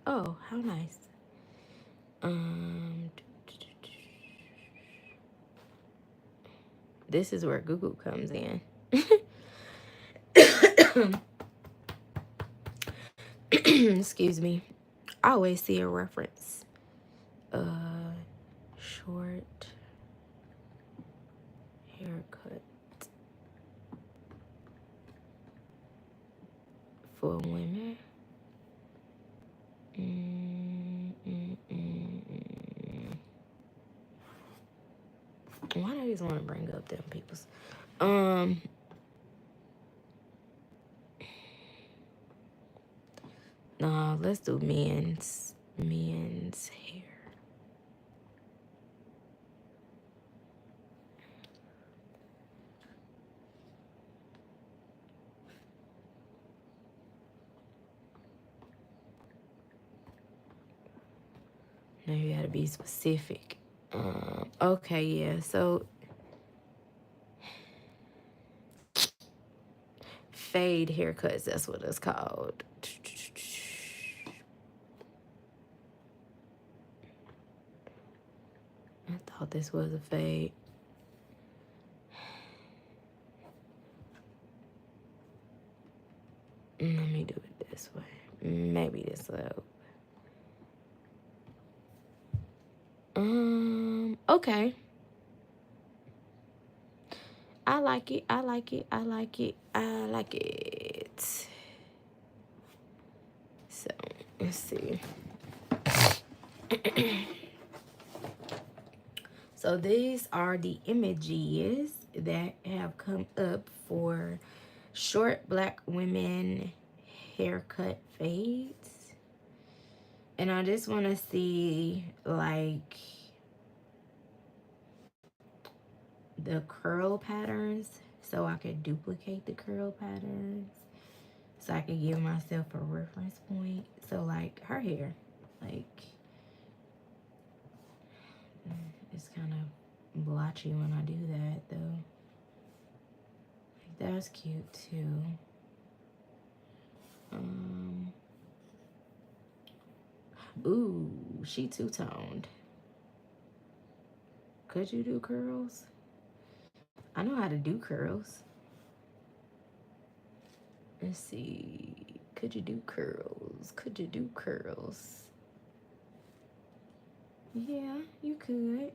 Oh, how nice. This is where Google comes in. Excuse me. I always see a reference. Short haircut for women. Why do I always want to bring up them people's? Nah, let's do men's hair. Now you gotta be specific. Okay, yeah, so fade haircuts, that's what it's called. I thought this was a fade. Let me do it this way. Maybe this way. Okay. I like it. I like it. I like it. I like it. So let's see. So these are the images that have come up for short black women haircut fades. And I just want to see like the curl patterns so I could duplicate the curl patterns so I could give myself a reference point. So like her hair, like it's kind of blotchy when I do that though. Like that's cute too. Ooh, she two-toned. Could you do curls? I know how to do curls. Let's see. Could you do curls? Could you do curls? Yeah, you could.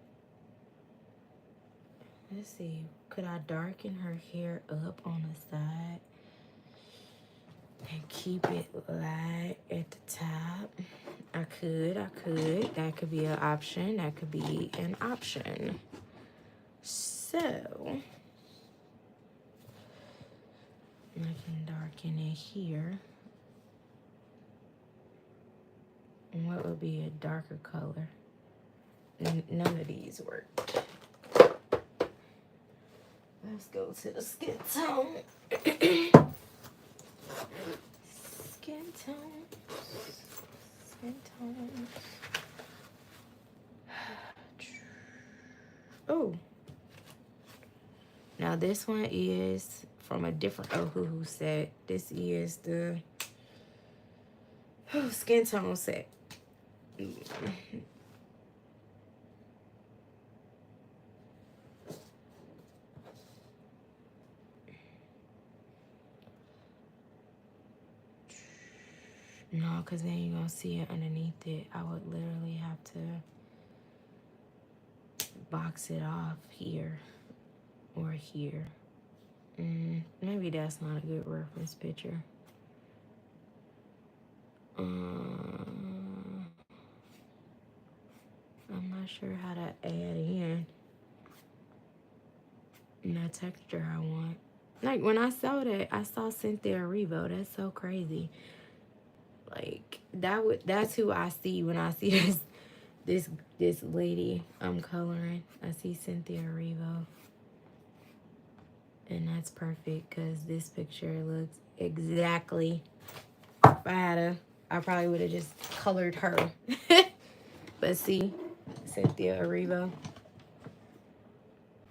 Let's see. Could I darken her hair up on the side and keep it light at the top? I could. That could be an option. That could be an option. So I can darken it here. And what would be a darker color? None of these work. Let's go to the skin tone. Skin tones. Skin tones. Oh. Now this one is from a different Ohuhu set. This is the skin tone set. No, because then you're going to see it underneath it. I would literally have to box it off here or here. Maybe that's not a good reference picture. I'm not sure how to add in that texture I want. Like when I saw that, I saw Cynthia Erivo. That's so crazy. Like that's who I see when I see this lady I'm coloring. I see Cynthia Erivo. And that's perfect because this picture looks exactly. If I had a, I probably would have just colored her. But see, Cynthia Erivo.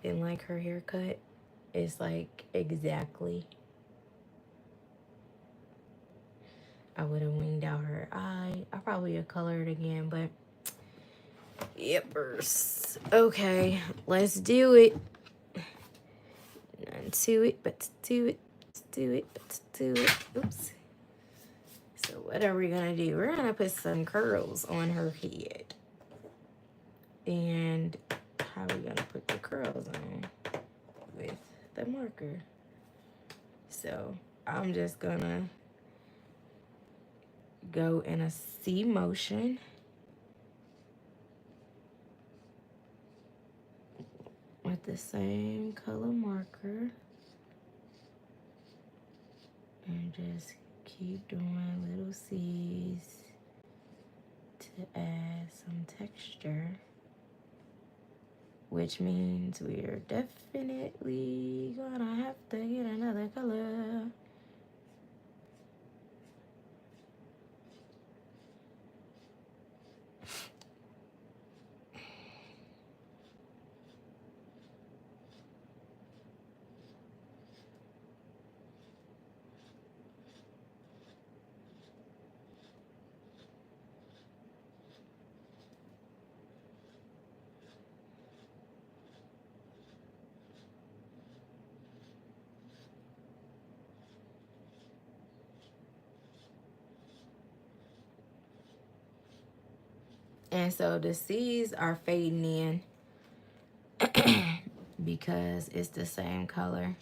And like her haircut is like exactly. I would have winged out her eye. I probably would have colored again, but yippers. Okay, let's do it. None to it, but to do it. Let's do it, but to do it. Oops. So what are we gonna do? We're gonna put some curls on her head. And how are we gonna put the curls on? With the marker. So I'm just gonna go in a C motion. With the same color marker. And just keep doing little C's to add some texture. Which means we're definitely gonna have to get another color. And so the C's are fading in because it's the same color.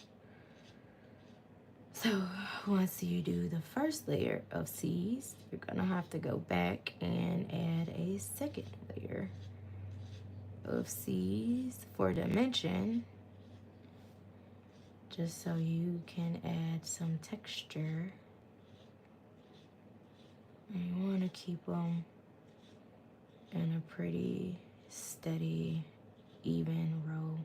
So once you do the first layer of C's, you're gonna have to go back and add a second layer of C's for dimension, just so you can add some texture. And you want to keep them in a pretty steady, even row.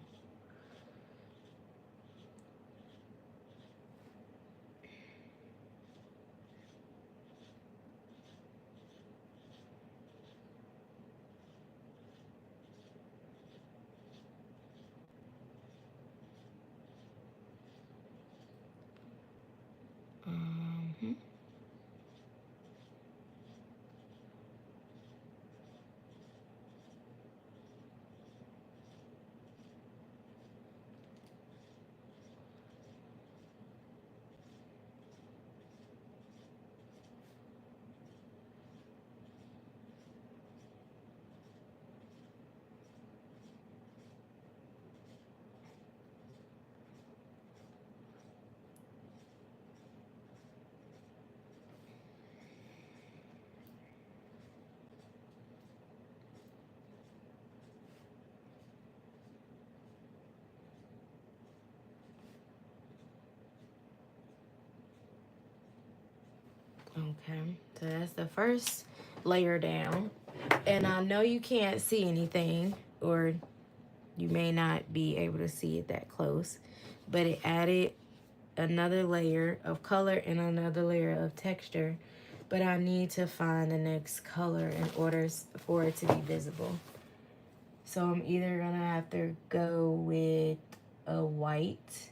Mhm. Okay, so that's the first layer down. And I know you can't see anything, or you may not be able to see it that close, but it added another layer of color and another layer of texture. But I need to find the next color in order for it to be visible. So I'm either gonna have to go with a white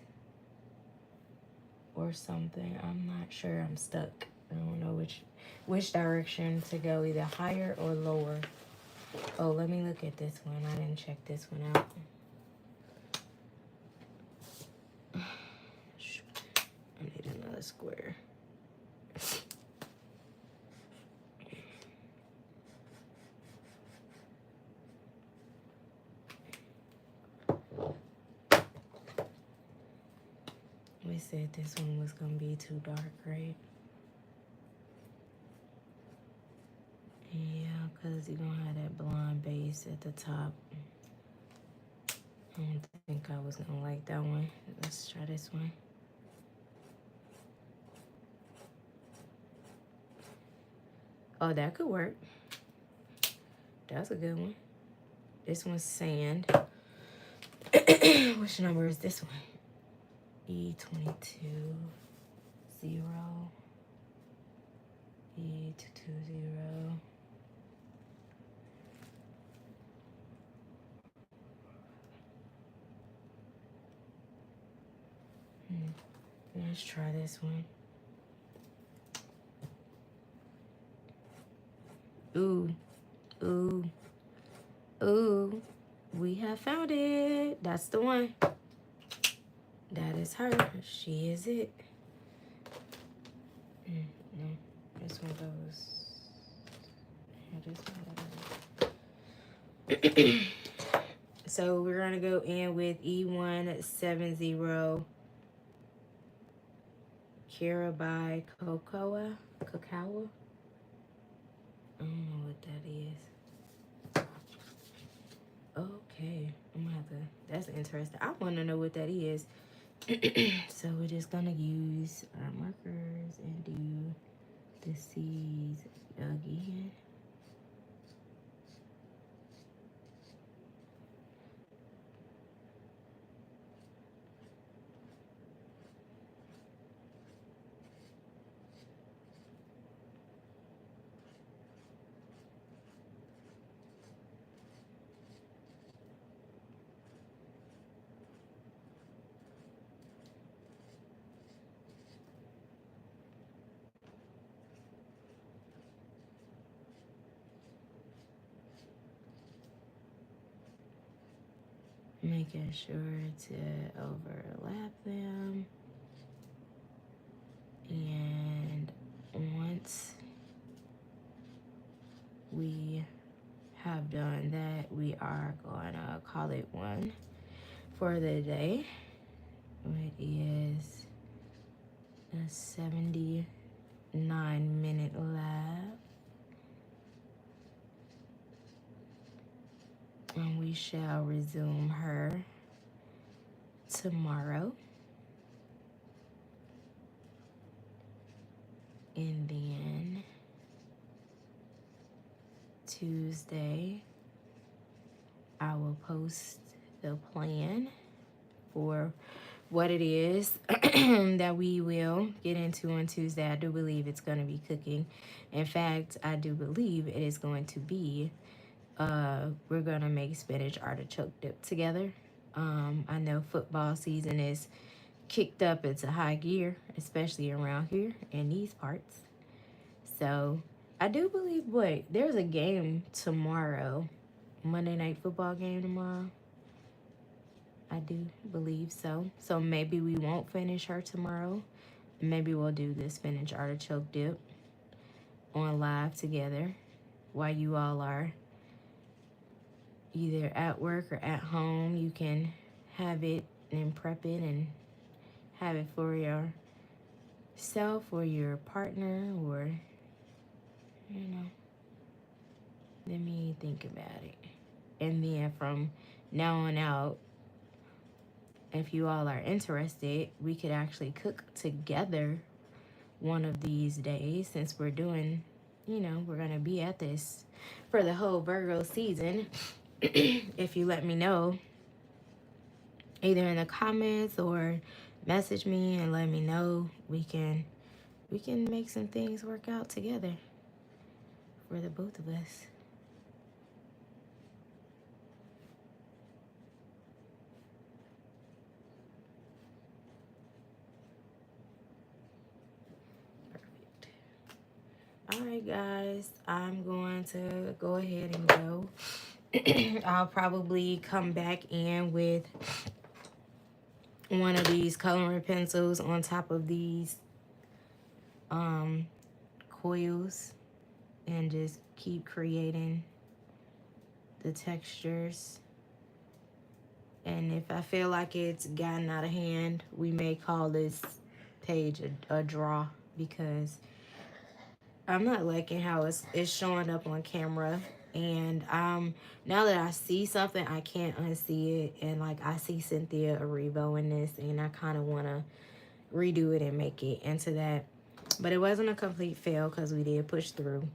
or something. I'm not sure. I'm stuck. I don't know which direction to go, either higher or lower. Oh, let me look at this one. I didn't check this one out. Shoot. I need another square. We said this one was gonna be too dark, right? Yeah, because you're gonna have that blonde base at the top. I don't think I was gonna like that one. Let's try this one. Oh, that could work. That's a good one. This one's sand. Which number is this one? E22 0. E220. Let's try this one. Ooh, ooh, ooh. We have found it. That's the one. That is her. She is it. No, this one goes. This one. So we're gonna go in with E170 Kirabai Cocoa. Cacao. I don't know what that is. Okay, I'm gonna have to. That's interesting. I want to know what that is. So we're just gonna use our markers and do the C's again. Making sure to overlap them. And once we have done that, we are going to call it one for the day. It is a 79-minute live. And we shall resume her tomorrow. And then Tuesday, I will post the plan for what it is that we will get into on Tuesday. I do believe it's going to be cooking. In fact, I do believe it is going to be, we're going to make spinach artichoke dip together. I know football season is kicked up into high gear, especially around here in these parts. So I do believe, there's a game tomorrow, Monday Night Football game tomorrow. I do believe so. So maybe we won't finish her tomorrow. Maybe we'll do the spinach artichoke dip on live together while you all are either at work or at home. You can have it and prep it and have it for yourself or your partner, or, you know, let me think about it. And then from now on out, if you all are interested, we could actually cook together one of these days, since we're doing, we're going to be at this for the whole Virgo season. If you let me know, either in the comments or message me and let me know, we can make some things work out together for the both of us. All right, guys, I'm going to go ahead and go. I'll probably come back in with one of these coloring pencils on top of these coils and just keep creating the textures. And if I feel like it's gotten out of hand, we may call this page a draw, because I'm not liking how it's showing up on camera. And now that I see something, I can't unsee it. And like, I see Cynthia Erivo in this, and I kind of want to redo it and make it into that. But it wasn't a complete fail, because we did push through,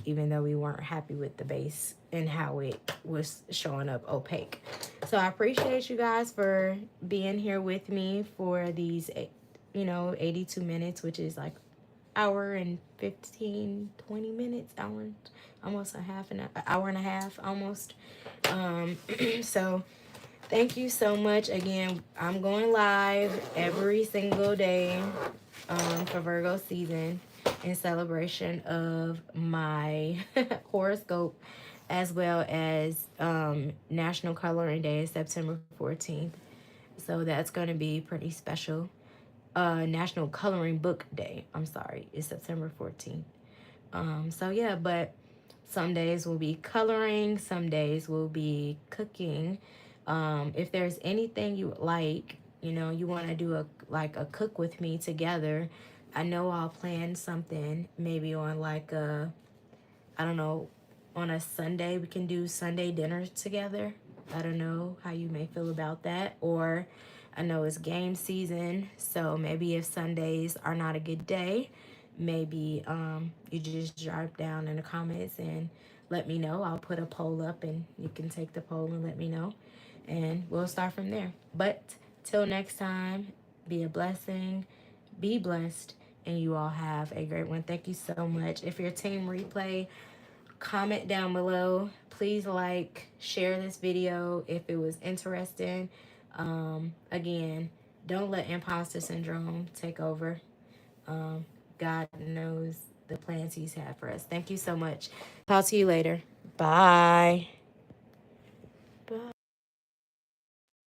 even though we weren't happy with the base and how it was showing up opaque. So I appreciate you guys for being here with me for these 82 minutes, which is like hour and 15, 20 minutes, almost an hour and a half almost. So thank you so much. Again, I'm going live every single day for Virgo season in celebration of my horoscope, as well as National Coloring Day is September 14th. So that's going to be pretty special. National Coloring Book Day, is September 14th. So yeah, but some days will be coloring, some days will be cooking. If there's anything you like, you want to do a cook with me together, I know I'll plan something maybe on on a Sunday. We can do Sunday dinner together. I don't know how you may feel about that. Or I know it's game season, so maybe if Sundays are not a good day, maybe you just drop down in the comments and let me know. I'll put a poll up and you can take the poll and let me know. And we'll start from there. But till next time, be a blessing, be blessed, and you all have a great one. Thank you so much. If you're team replay, comment down below. Please share this video if it was interesting. Again, don't let imposter syndrome take over. God knows the plans he's had for us. Thank you so much. Talk to you later. Bye.